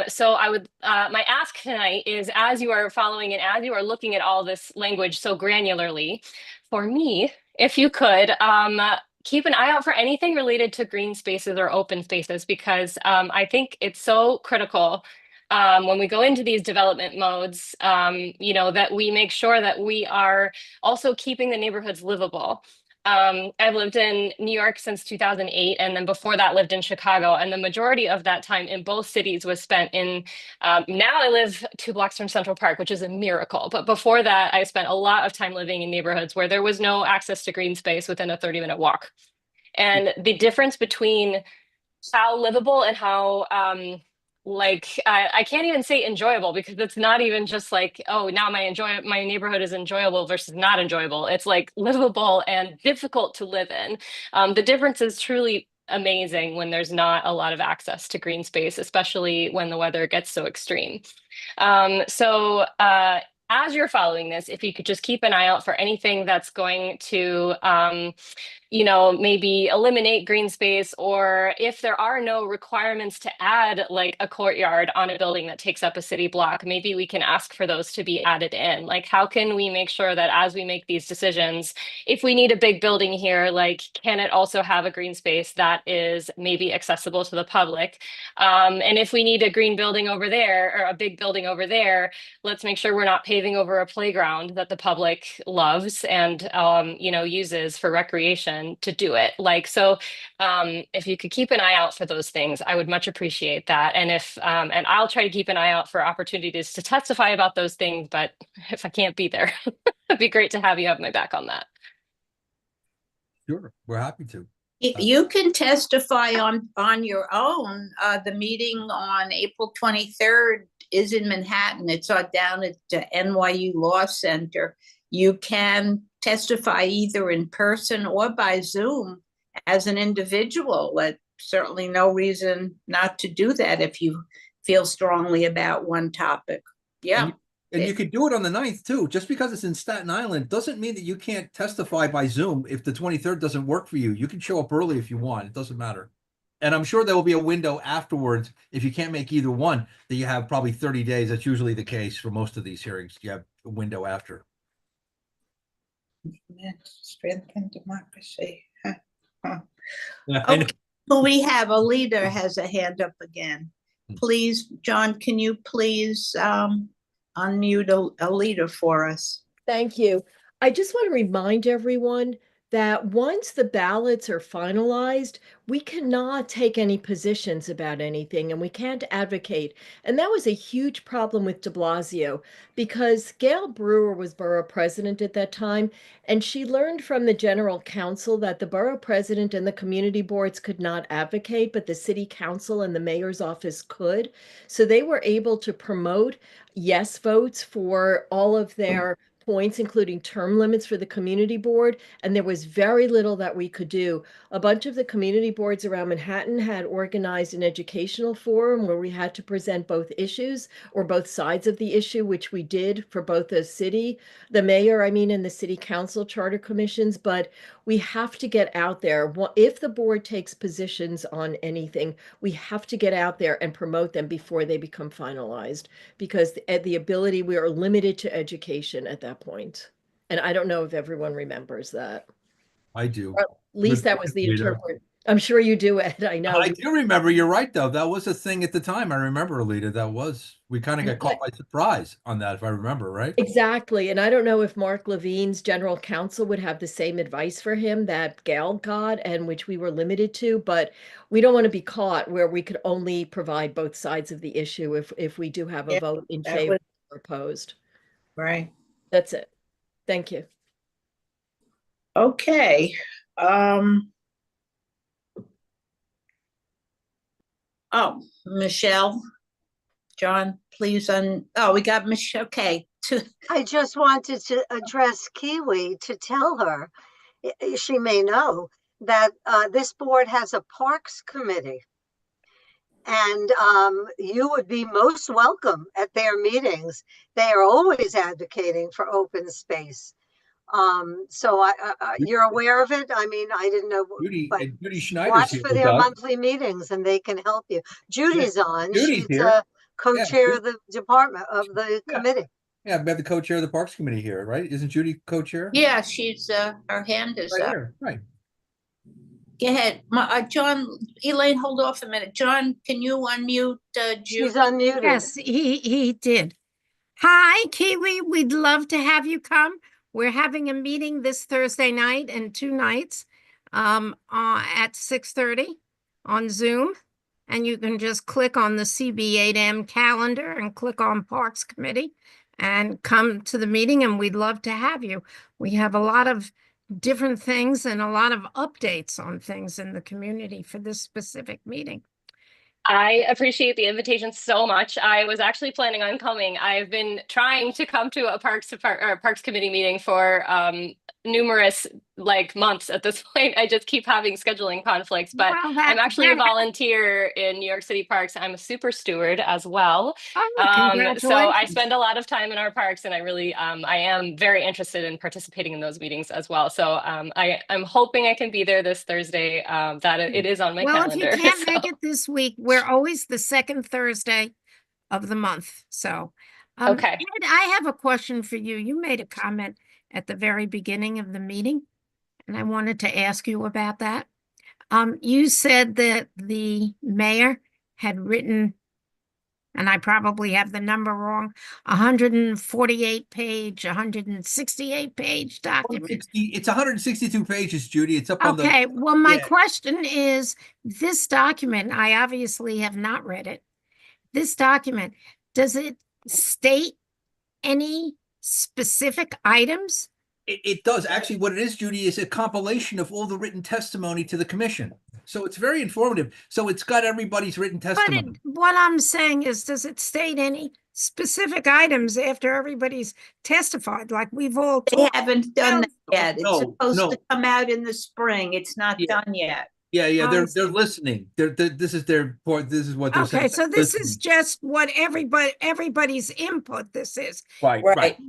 So I would my ask tonight is, as you are following and as you are looking at all this language so granularly, for me, if you could keep an eye out for anything related to green spaces or open spaces, because I think it's so critical when we go into these development modes, that we make sure that we are also keeping the neighborhoods livable. I've lived in New York since 2008, and then before that lived in Chicago. And the majority of that time in both cities was spent in, now I live 2 blocks from Central Park, which is a miracle. But before that, I spent a lot of time living in neighborhoods where there was no access to green space within a 30-minute walk. And the difference between how livable and how I can't even say enjoyable, because it's not even just like, oh, now my neighborhood is enjoyable versus not enjoyable. It's like livable and difficult to live in. The difference is truly amazing when there's not a lot of access to green space, especially when the weather gets so extreme. As you're following this, if you could just keep an eye out for anything that's going to maybe eliminate green space, or if there are no requirements to add like a courtyard on a building that takes up a city block, maybe we can ask for those to be added in. Like, how can we make sure that as we make these decisions, if we need a big building here, like, can it also have a green space that is maybe accessible to the public? And if we need a green building over there or a big building over there, let's make sure we're not paving over a playground that the public loves and uses for recreation to do it. If you could keep an eye out for those things, I would much appreciate that. And and I'll try to keep an eye out for opportunities to testify about those things, but if I can't be there, it'd be great to have you have my back on that. Sure, we're happy to. You can testify on your own. The meeting on April 23rd is in Manhattan. It's down at the NYU Law Center. You can testify either in person or by Zoom as an individual. That's certainly no reason not to do that if you feel strongly about one topic. Yeah. And you could do it on the 9th too. Just because it's in Staten Island doesn't mean that you can't testify by Zoom if the 23rd doesn't work for you. You can show up early if you want. It doesn't matter. And I'm sure there will be a window afterwards if you can't make either one, that you have probably 30 days. That's usually the case for most of these hearings. You have a window after. Strength and democracy. Yeah, Okay, we have a leader has a hand up again. Please, John, can you please unmute a leader for us? Thank you. I just want to remind everyone that once the ballots are finalized, we cannot take any positions about anything and we can't advocate. And that was a huge problem with de Blasio because Gail Brewer was borough president at that time. And she learned from the general counsel that the borough president and the community boards could not advocate, but the city council and the mayor's office could. So they were able to promote yes votes for all of their points, including term limits for the community board, and there was very little that we could do. A bunch of the community boards around Manhattan had organized an educational forum where we had to present both issues or both sides of the issue, which we did for both the mayor, and the city council charter commissions. But we have to get out there. If the board takes positions on anything, we have to get out there and promote them before they become finalized, because the ability, we are limited to education at that point. And I don't know if everyone remembers that. I do. Or at least that was the interpret. I'm sure you do, Ed. I know. I do remember. You're right, though. That was a thing at the time. I remember, Alita. We kind of got caught by surprise on that, if I remember, right? Exactly. And I don't know if Mark Levine's general counsel would have the same advice for him that Gail got and which we were limited to, but we don't want to be caught where we could only provide both sides of the issue if we do have a vote in favor or opposed. Right. That's it. Thank you. Okay. Oh, Michelle, John, please. We got Michelle. Okay. I just wanted to address Kiwi to tell her, she may know, that this board has a parks committee. And you would be most welcome at their meetings. They are always advocating for open space. So you're aware of it? I mean, I didn't know. Judy Schneider's watch here for with their us. monthly meetings and they can help you. Judy's on. Judy's She's here. co-chair of the department of the committee. Yeah, we have the co-chair of the Parks Committee here, right? Isn't Judy co-chair? Yeah, she's her hand is Right up. here, right. Go ahead. John, Elaine, hold off a minute. John, can you unmute Judy? She's unmuted. Yes, he did. Hi, Kiwi. We'd love to have you come. We're having a meeting this Thursday night and 2 nights at 6:30 on Zoom. And you can just click on the CB8M calendar and click on Parks Committee and come to the meeting, and we'd love to have you. We have a lot of different things and a lot of updates on things in the community for this specific meeting. I appreciate the invitation so much. I was actually planning on coming. I've been trying to come to a Parks Committee meeting for numerous months at this point. I just keep having scheduling conflicts, but Well, I'm actually a volunteer in New York City Parks. I'm a super steward as well. So I congratulations. spend a lot of time in our parks, and I really I am very interested in participating in those meetings as well. So I'm hoping I can be there this Thursday. That it is on my calendar. Well, if you can't make it this week, we're always the second Thursday of the month. So, okay. Ed, I have a question for you. You made a comment at the very beginning of the meeting, and I wanted to ask you about that. You said that the mayor had written, and I probably have the number wrong, 148-page, 168-page document. It's 162 pages, Judy. It's up on the. Okay, well, my question is, this document, I obviously have not read it. This document, does it state any specific items? It does. Actually, what it is, Judy, is a compilation of all the written testimony to the commission. So it's very informative. So it's got everybody's written testimony. But what I'm saying is, does it state any specific items after everybody's testified? Like we've all They haven't done that yet. It's No, supposed no. to come out in the spring. It's not done yet. Yeah, I they're listening. This is their point. This is what they're saying. Okay, so this Listening. is just what everybody's input this is. Right.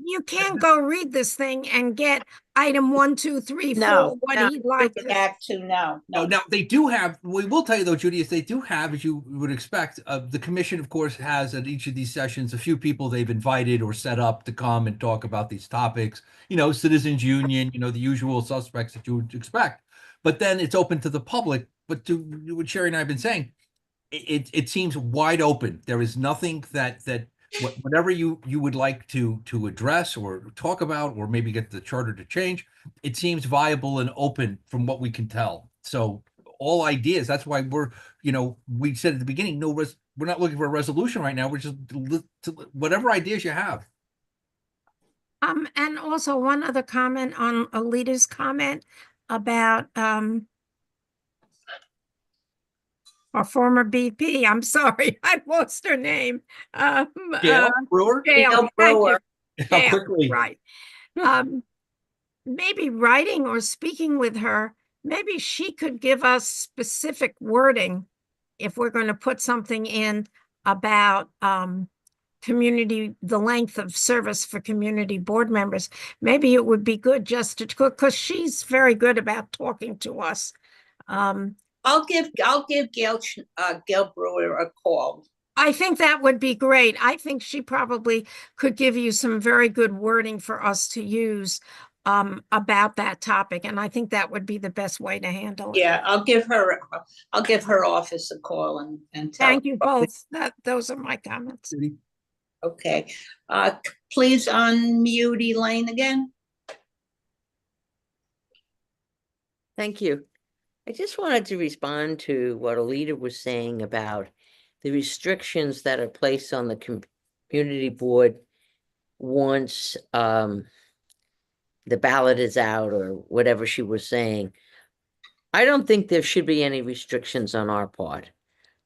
You can't go read this thing and get item 1, 2, 3, 4, No, what no, he'd like they to. have to, no. Oh, now they do have. We will tell you though, Judy, is they do have, as you would expect, the commission, of course, has at each of these sessions a few people they've invited or set up to come and talk about these topics. Citizens union, the usual suspects that you would expect. But then it's open to the public. But to what Sherry and I have been saying, it seems wide open. There is nothing that whatever you would like to address or talk about, or maybe get the charter to change, it seems viable and open from what we can tell. So all ideas, that's why we said at the beginning, we're not looking for a resolution right now. We're just whatever ideas you have. And also one other comment on Alita's comment about our former BP. I'm sorry, I lost her name. Gail Brewer? Gail, Gail thank you. Brewer. How Gail, quickly? right. Maybe writing or speaking with her, maybe she could give us specific wording if we're going to put something in about the length of service for community board members. Maybe it would be good just to, because she's very good about talking to us. I'll give Gail Brewer a call. I think that would be great. I think she probably could give you some very good wording for us to use about that topic, and I think that would be the best way to handle it. Yeah, I'll give her office a call and tell. Thank you both. Those are my comments. Okay, please unmute Elaine again. Thank you. I just wanted to respond to what Alita was saying about the restrictions that are placed on the community board once the ballot is out, or whatever she was saying. I don't think there should be any restrictions on our part.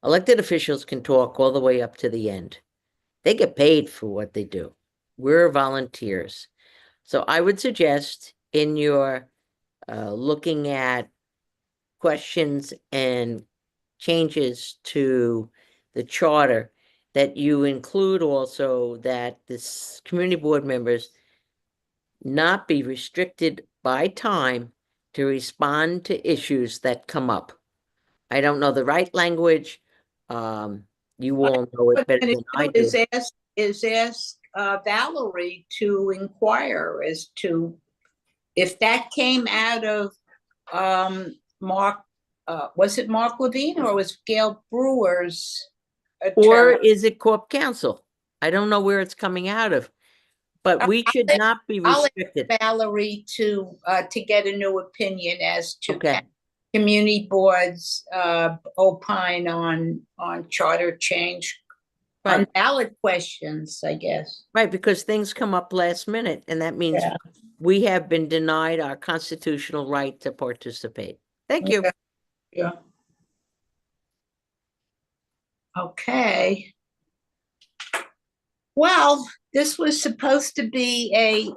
Elected officials can talk all the way up to the end. They get paid for what they do. We're volunteers. So I would suggest in your looking at questions and changes to the charter that you include also that this community board members not be restricted by time to respond to issues that come up. I don't know the right language. You all know it better than I do. Ask Valerie to inquire as to if that came out of Mark. Was it Mark Levine or was Gail Brewer's attorney? Or is it Corp Counsel? I don't know where it's coming out of, but we should not be restricted. I'll ask Valerie to get a new opinion as to Okay. community boards opine on charter change. Right. On ballot questions, I guess. Right, because things come up last minute, and that means Yeah. we have been denied our constitutional right to participate. Thank you. Yeah. Okay. Well, this was supposed to be a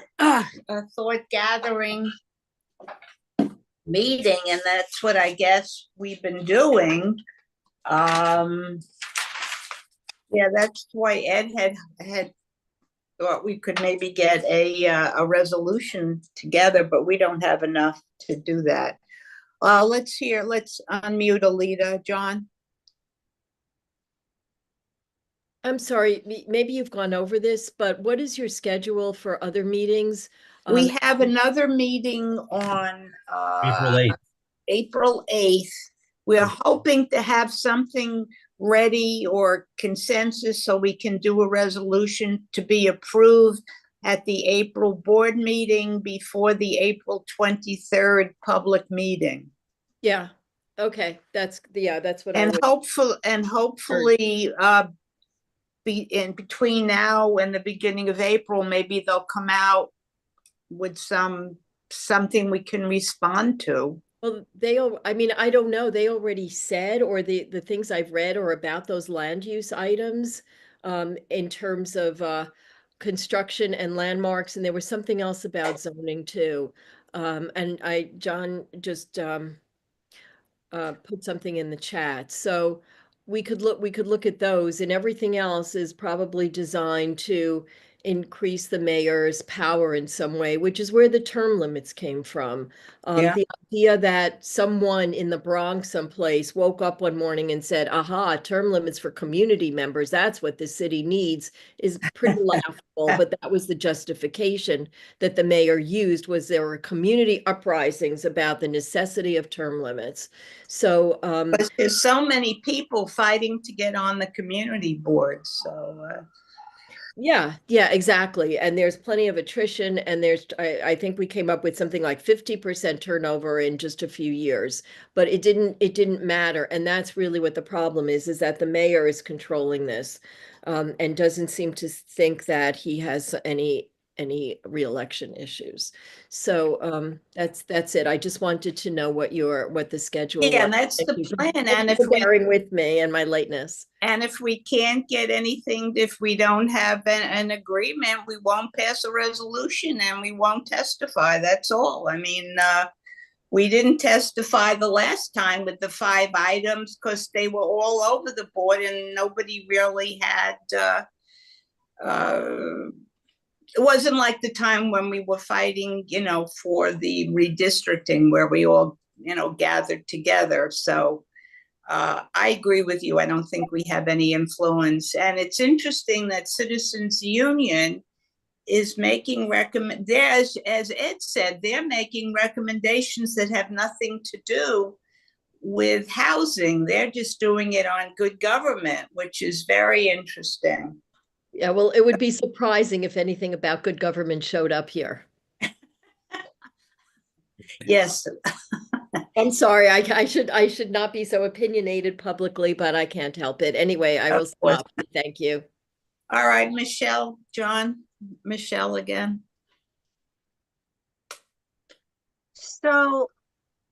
thought gathering meeting, and that's what I guess we've been doing. Yeah, that's why Ed had thought we could maybe get a resolution together, but we don't have enough to do that. Let's unmute Alita. John? I'm sorry, maybe you've gone over this, but what is your schedule for other meetings? We have another meeting on April 8th. April 8th. We're hoping to have something ready or consensus so we can do a resolution to be approved at the April board meeting before the April 23rd public meeting. Yeah, okay, that's what I And would. hopefully be in between now and the beginning of April, maybe they'll come out with something we can respond to. Well, I mean, I don't know, they already said, or the things I've read are about those land use items in terms of construction and landmarks, and there was something else about zoning too. And John just put something in the chat. So we could look at those, and everything else is probably designed to increase the mayor's power in some way, which is where the term limits came from. Yeah. The idea that someone in the Bronx someplace woke up one morning and said, aha, term limits for community members, that's what the city needs, is pretty laughable. But that was the justification that the mayor used, was there were community uprisings about the necessity of term limits. So but there's so many people fighting to get on the community board, so Yeah, yeah, exactly. And there's plenty of attrition, and I think we came up with something like 50% turnover in just a few years, but it didn't matter. And that's really what the problem is that the mayor is controlling this, and doesn't seem to think that he has any reelection issues. So, that's it. I just wanted to know what the schedule Yeah, was. and that's Thank the you for plan. thank And you if for we bearing with me and my lateness. And if we can't get anything, if we don't have an agreement, we won't pass a resolution and we won't testify. That's all. I mean, we didn't testify the last time with the 5 items because they were all over the board and nobody really had, it wasn't like the time when we were fighting, for the redistricting where we all, gathered together. So, I agree with you. I don't think we have any influence. And it's interesting that Citizens Union is making as Ed said, they're making recommendations that have nothing to do with housing. They're just doing it on good government, which is very interesting. Yeah, well, it would be surprising if anything about good government showed up here. Yes. I'm sorry, I should not be so opinionated publicly, but I can't help it. Anyway, I will Of course. stop. Thank you. All right, Michelle, John, Michelle again. So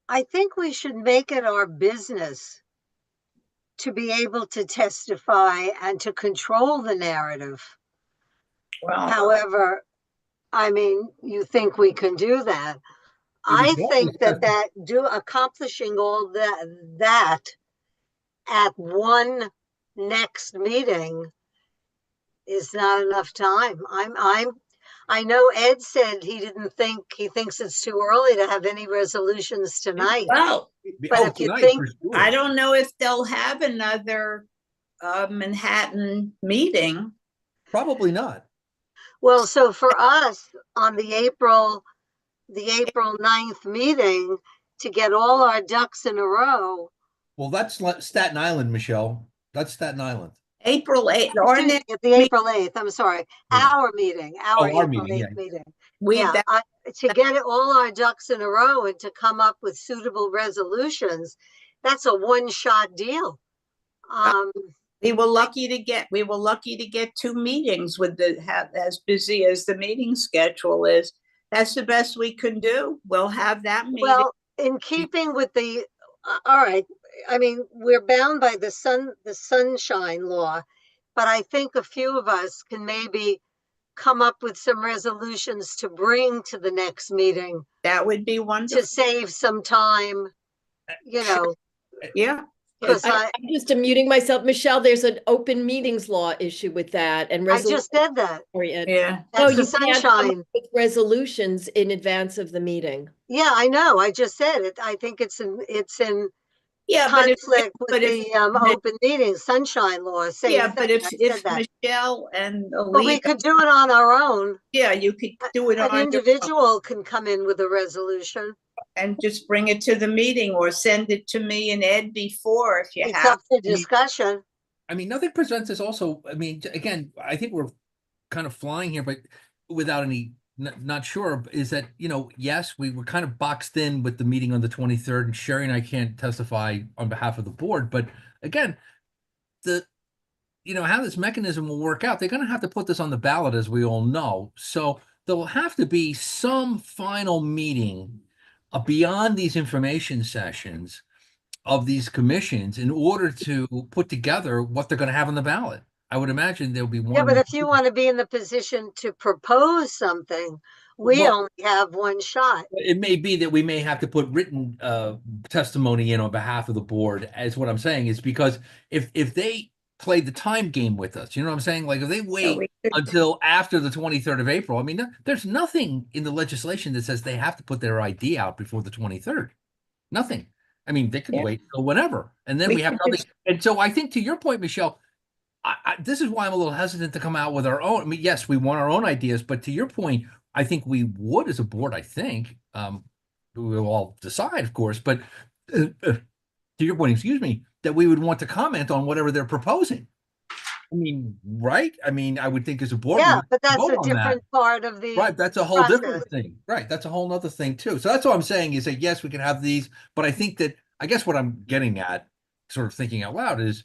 I think we should make it our business to be able to testify and to control the narrative. Well, However, I mean, you think we can do that? I think that accomplishing all that at one next meeting is not enough time. I know Ed said he thinks it's too early to have any resolutions tonight. well, But if you think, I don't know if they'll have another Manhattan meeting. Probably not. well, so for us on the April 9th meeting, to get all our ducks in a row. Well, that's Staten Island, Michelle. That's Staten Island. April 8th, or next The April 8th, I'm sorry, Yeah. our meeting, our our April meeting, 8th meeting. we Yeah, that, to get all our ducks in a row and to come up with suitable resolutions, that's a one-shot deal. we were lucky to get 2 meetings with as busy as the meeting schedule is. That's the best we can do. We'll have that meeting. Well, in keeping with all right, I mean, we're bound by the sunshine law, but I think a few of us can maybe come up with some resolutions to bring to the next meeting That would be wonderful. to save some time, Yeah. because I'm just muting myself. Michelle, there's an open meetings law issue with that, and I just said that. Yeah. No, That's the you can't come sunshine. up with resolutions in advance of the meeting. Yeah, I know. I just said it. I think it's in Yeah, conflict with but if- the open meetings, sunshine law. Same yeah, thing. but if I said that. Michelle and But we Alita, could do it on our own. yeah, you could do it An on your own individual can come in with a resolution. and just bring it to the meeting or send it to me and Ed before if you It's have. up for discussion. I mean, nothing prevents us also. I mean, again, I think we're kind of flying here, but without any, not sure, is that, yes, we were kind of boxed in with the meeting on the 23rd, and Sherry and I can't testify on behalf of the board. But again, how this mechanism will work out, they're going to have to put this on the ballot, as we all know. So there will have to be some final meeting beyond these information sessions of these commissions in order to put together what they're going to have on the ballot. I would imagine there'll be one. Yeah, but if you want to be in the position to propose something, we only have one shot. It may be that we may have to put written testimony in on behalf of the board, as what I'm saying is, because if they play the time game with us, you know what I'm saying? Like if they wait until after the 23rd of April, I mean, there's nothing in the legislation that says they have to put their ID out before the 23rd. Nothing. I mean, they could wait till whenever, and then we have nothing. And so I think, to your point, Michelle, this is why I'm a little hesitant to come out with our own. I mean, yes, we want our own ideas, but to your point, I think we would, as a board, I think, we'll all decide, of course, but to your point, excuse me, that we would want to comment on whatever they're proposing. I mean, right? I mean, I would think as a board, we Yeah, would but that's vote a on that. different part of the Right, that's a whole different process. thing. Right, that's a whole nother thing too. So that's what I'm saying is that yes, we can have these, but I think that I guess what I'm getting at, sort of thinking out loud, is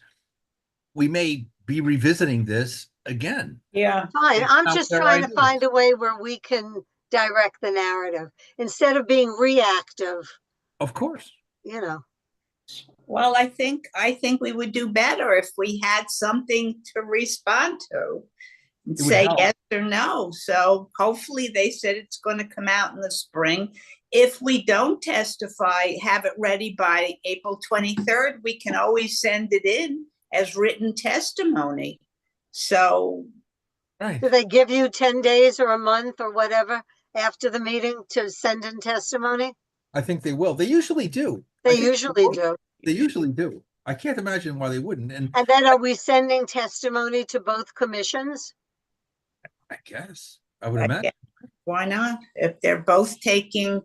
we may be revisiting this again. Yeah. Fine, I'm Out just there trying to ideas. find a way where we can direct the narrative instead of being reactive, Of course. you know. Well, I think we would do better if we had something to respond to and It would say help. yes or no. So hopefully they said it's going to come out in the spring. If we don't testify, have it ready by April 23rd, we can always send it in as written testimony. So Right. Do they give you 10 days or a month or whatever after the meeting to send in testimony? I think they will. They usually do. I They think usually do. They usually do. I can't imagine why they wouldn't. And And then are we sending testimony to both commissions? I guess I would I imagine. guess, why not? If they're both taking,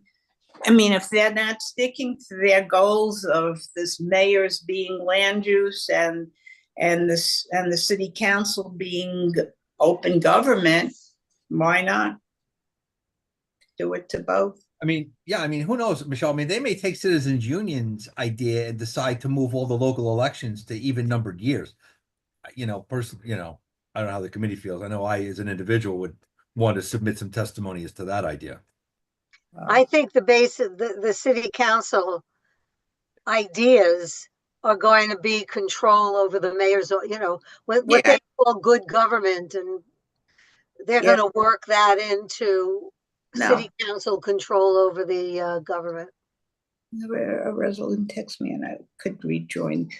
I mean, if they're not sticking to their goals of this mayor's being land use and the city council being open government, why not do it to both? I mean, yeah, I mean, who knows, Michelle? I mean, they may take citizens unions idea and decide to move all the local elections to even numbered years. You know, I don't know how the committee feels. I know I, as an individual, would want to submit some testimony as to that idea. I think the city council ideas are going to be control over the mayor's, you know, what Yeah. they call good government, and they're Yeah. going to work that into No. city council control over the government. A resolution, text me and I could rejoin.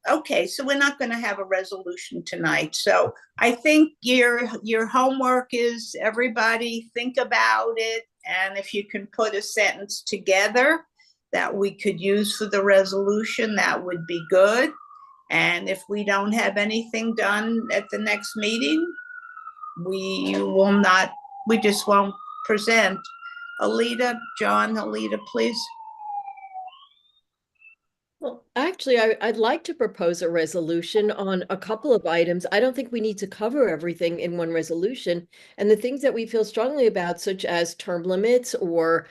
Okay, so we're not going to have a resolution tonight. So I think your homework is, everybody think about it, and if you can put a sentence together that we could use for the resolution, that would be good. And if we don't have anything done at the next meeting, we just won't present. Alita, please. Well, actually, I'd like to propose a resolution on a couple of items. I don't think we need to cover everything in one resolution. And the things that we feel strongly about, such as term limits or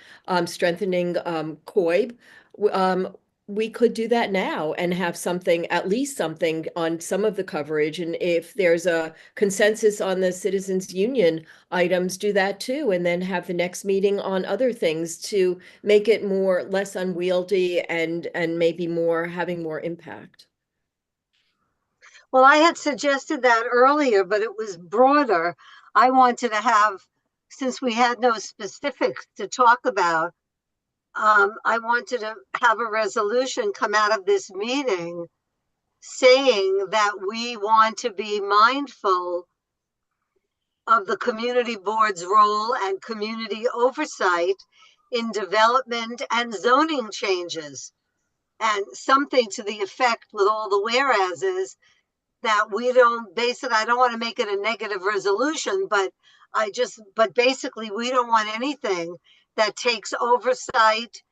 strengthening COIB, we could do that now and have something, at least something on some of the coverage. And if there's a consensus on the citizens union items, do that too. And then have the next meeting on other things to make it less unwieldy and maybe having more impact. Well, I had suggested that earlier, but it was broader. I wanted to have, since we had no specifics to talk about, I wanted to have a resolution come out of this meeting saying that we want to be mindful of the community board's role and community oversight in development and zoning changes. And something to the effect with all the whereases that we don't I don't want to make it a negative resolution, but basically we don't want anything that takes oversight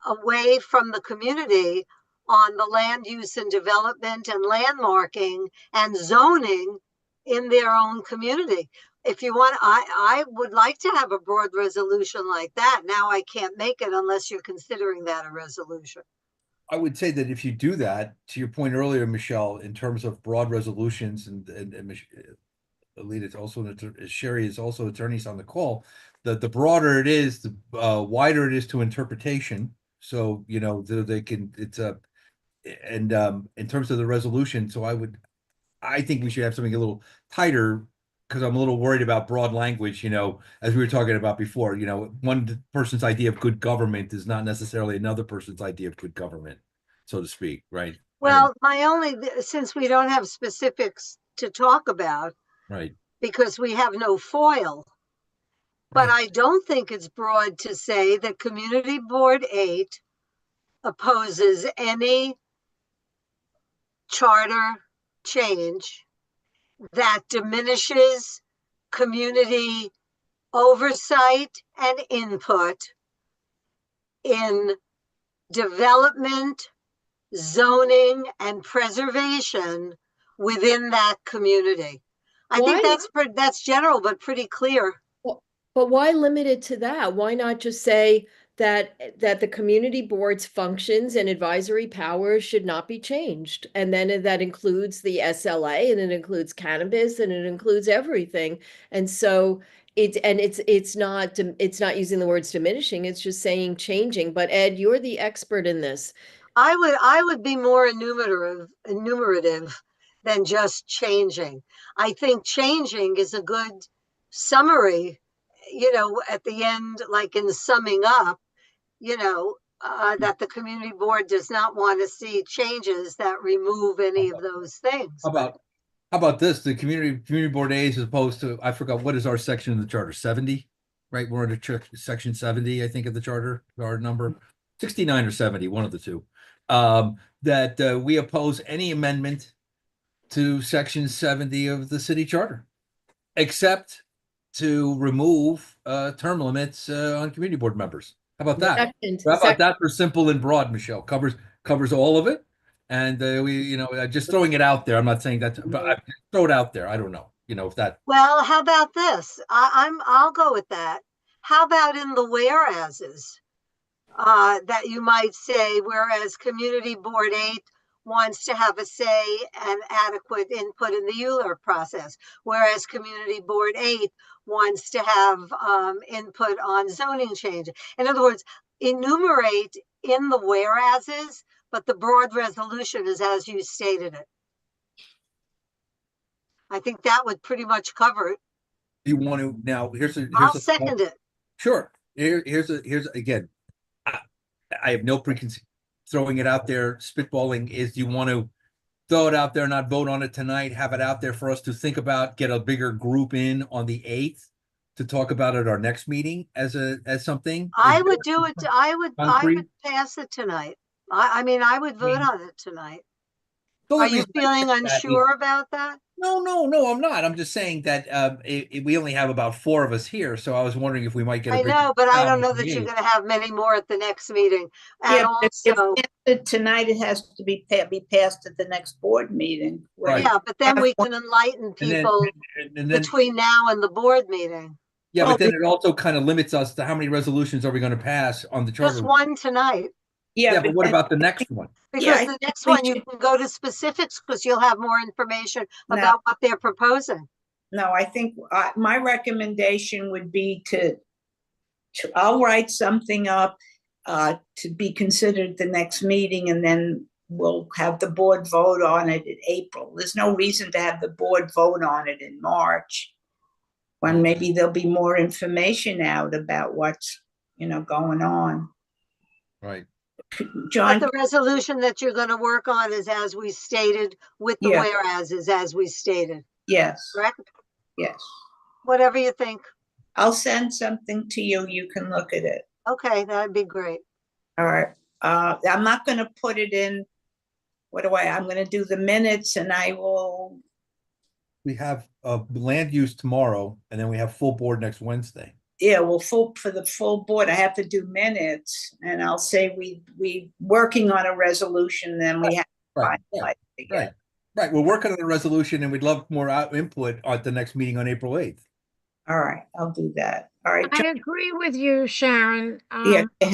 away from the community on the land use and development and landmarking and zoning in their own community. If you want, I would like to have a broad resolution like that. Now I can't make it unless you're considering that a resolution. I would say that if you do that, to your point earlier, Michelle, in terms of broad resolutions, and Alita is also, Sherry is also attorneys on the call, the broader it is, the wider it is to interpretation. So, you know, they can, and in terms of the resolution, so I think we should have something a little tighter, because I'm a little worried about broad language, you know, as we were talking about before, you know, one person's idea of good government is not necessarily another person's idea of good government, so to speak, right? Well, since we don't have specifics to talk about, Right. because we have no foil, but I don't think it's broad to say that Community Board 8 opposes any charter change that diminishes community oversight and input in development, zoning, and preservation within that community. I Why? think that's general, but pretty clear. But why limit it to that? Why not just say that the community board's functions and advisory powers should not be changed? And then that includes the SLA, and it includes cannabis, and it includes everything. And so it's not using the words diminishing, it's just saying changing. But Ed, you're the expert in this. I would be more enumerative than just changing. I think changing is a good summary, at the end, like in summing up, that the community board does not want to see changes that remove any of those things. How about this? The community board A, as opposed to, I forgot, what is our section in the charter? 70, right? We're under section 70, I think, of the charter, our number 69 or 70, one of the two. That we oppose any amendment to section 70 of the city charter, except to remove term limits on community board members. How about that? How about that for simple and broad, Michelle? Covers all of it. And we, just throwing it out there. I'm not saying that, but I throw it out there. I don't know, if that. Well, how about this? I'll go with that. How about in the whereases? That you might say, whereas Community Board 8 wants to have a say and adequate input in the ULURP process, whereas Community Board 8 wants to have input on zoning change. In other words, enumerate in the whereases, but the broad resolution is as you stated it. I think that would pretty much cover it. You want to now? I'll second it. Sure. Here's again. I have no preconceived. Throwing it out there, spitballing is, you want to throw it out there, not vote on it tonight, have it out there for us to think about, get a bigger group in on the 8th to talk about it at our next meeting as something. I would do it. I would pass it tonight. I mean, I would vote on it tonight. Are you feeling unsure about that? No, I'm not. I'm just saying that we only have about 4 of us here, so I was wondering if we might get. I know, but I don't know that you're going to have many more at the next meeting. And also, tonight it has to be passed at the next board meeting. Right. Yeah, but then we can enlighten people between now and the board meeting. Yeah, but then it also kind of limits us to how many resolutions are we going to pass on the charter? Just one tonight. Yeah, but what about the next one? Because the next one you can go to specifics because you'll have more information about what they're proposing. No, I think my recommendation would be I'll write something up to be considered the next meeting, and then we'll have the board vote on it in April. There's no reason to have the board vote on it in March, when maybe there'll be more information out about what's, going on. Right. John, but the resolution that you're going to work on is as we stated, with the whereas is as we stated. Yes. Correct? Yes. Whatever you think. I'll send something to you. You can look at it. Okay, that'd be great. All right. I'm not going to put it in. I'm going to do the minutes, and I will. We have land use tomorrow, and then we have full board next Wednesday. Yeah, well, for the full board, I have to do minutes, and I'll say we working on a resolution, then we have to finalize it again. Right. We're working on a resolution, and we'd love more input at the next meeting on April 8th. All right, I'll do that. All right. I agree with you, Sharon. Yeah, go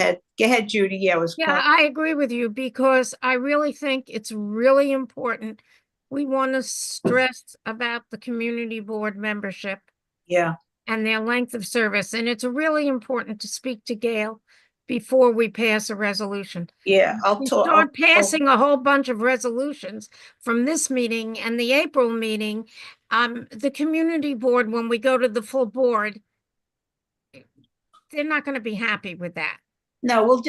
ahead, Judy. Yeah, I agree with you, because I really think it's really important. We want to stress about the community board membership. Yeah. And their length of service. And it's really important to speak to Gail before we pass a resolution. Yeah, Start passing a whole bunch of resolutions from this meeting and the April meeting. The community board, when we go to the full board, they're not going to be happy with that. No, we'll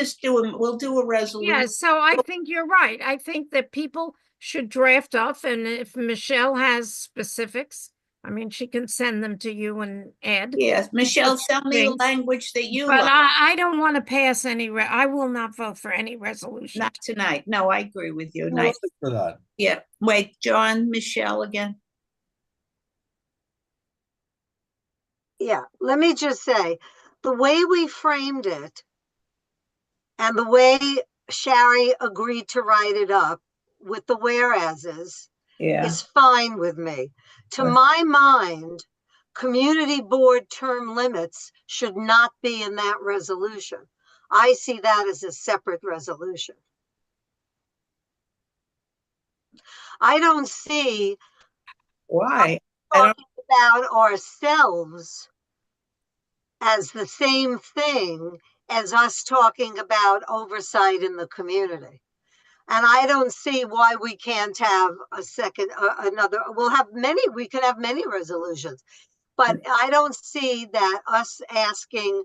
do a resolution. Yeah, so I think you're right. I think that people should draft up, and if Michelle has specifics, I mean, she can send them to you and Ed. Yes, Michelle, tell me the language that you But like. I don't want to pass I will not vote for any resolution. Not tonight. No, I agree with you. Nice for that. Yeah. Wait, John, Michelle again. Yeah, let me just say, the way we framed it and the way Shari agreed to write it up with the whereases Yeah. is fine with me. To Right. my mind, community board term limits should not be in that resolution. I see that as a separate resolution. I don't see Why? I don't, talking about ourselves as the same thing as us talking about oversight in the community. And I don't see why we can't have a second, another, we can have many resolutions. But I don't see that us asking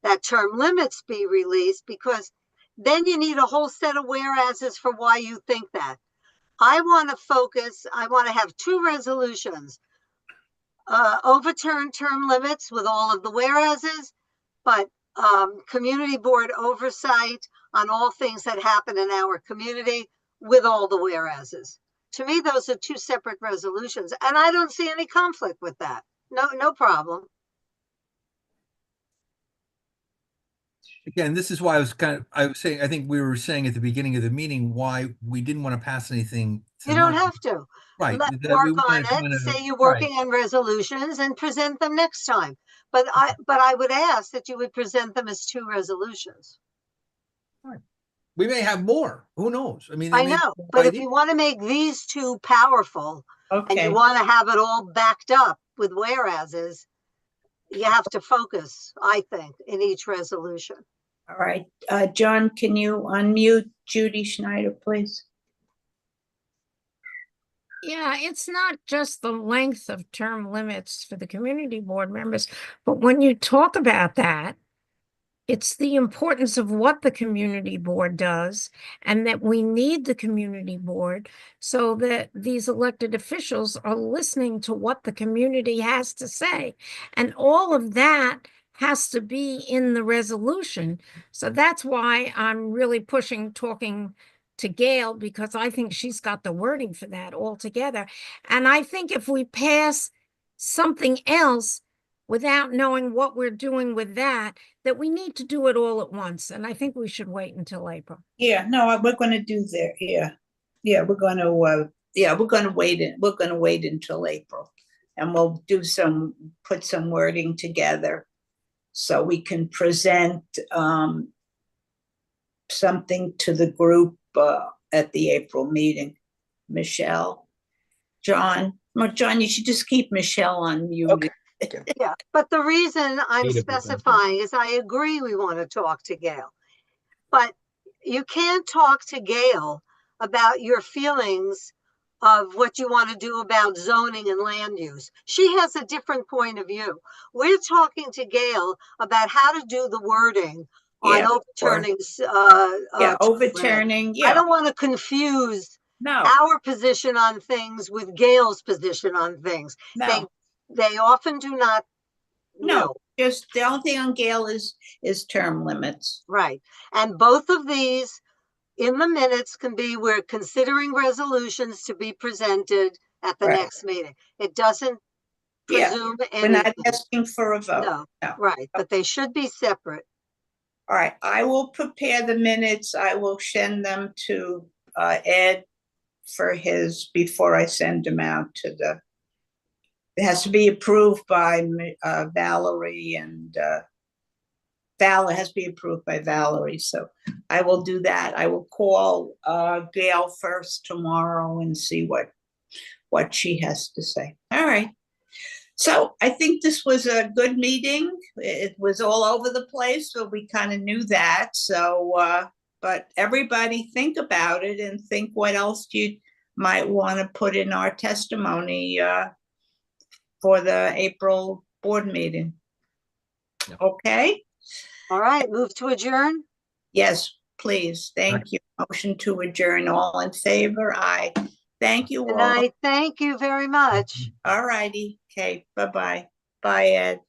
that term limits be released, because then you need a whole set of whereases for why you think that. I want to have two resolutions. Overturn term limits with all of the whereases, but community board oversight on all things that happen in our community with all the whereases. To me, those are two separate resolutions, and I don't see any conflict with that. No problem. Again, this is why I was saying, I think we were saying at the beginning of the meeting, why we didn't want to pass anything You don't tonight. have to. Right. Let's that we work on wanted to kind it, of- say you're right. working on resolutions and present them next time. But I would ask that you would present them as two resolutions. We may have more. Who knows? I mean, I know, but if you want to make these two powerful and okay. you want to have it all backed up with whereases, you have to focus, I think, in each resolution. All right. John, can you unmute Judy Schneider, please? Yeah, it's not just the length of term limits for the community board members, but when you talk about that, it's the importance of what the community board does, and that we need the community board so that these elected officials are listening to what the community has to say. And all of that has to be in the resolution. So that's why I'm really pushing talking to Gail, because I think she's got the wording for that altogether. And I think if we pass something else without knowing what we're doing with that we need to do it all at once. And I think we should wait until April. Yeah, no, we're going to do that. Yeah, we're going to wait. We're going to wait until April, and we'll put some wording together so we can present something to the group at the April meeting. Michelle, John, you should just keep Michelle on mute. Okay. Yeah, but the reason I'm Native American. specifying is I agree we want to talk to Gail, but you can't talk to Gail about your feelings of what you want to do about zoning and land use. She has a different point of view. We're talking to Gail about how to do the wording on overturning. Overturning. Yeah, I don't want to confuse our position on things with Gail's position on things. No. They often do not. No, just the only thing on Gail is term limits. Right. And both of these in the minutes can be, we're considering resolutions to be presented at the next meeting. It doesn't presume anything. We're not asking for a vote. No. Right. But they should be separate. All right. I will prepare the minutes. I will send them to Ed for before I send them out to it has to be approved by Valerie, and Val has to be approved by Valerie. So I will do that. I will call Gail first tomorrow and see what she has to say. All right. So I think this was a good meeting. It was all over the place, so we kind of knew that. So, but everybody think about it and think what else you might want to put in our testimony for the April board meeting. Yep. Okay. All right, move to adjourn. Yes, please. Thank you. Motion to adjourn. All in favor? Aye. Thank you all. And I thank you very much. All righty. Okay. Bye-bye. Bye, Ed.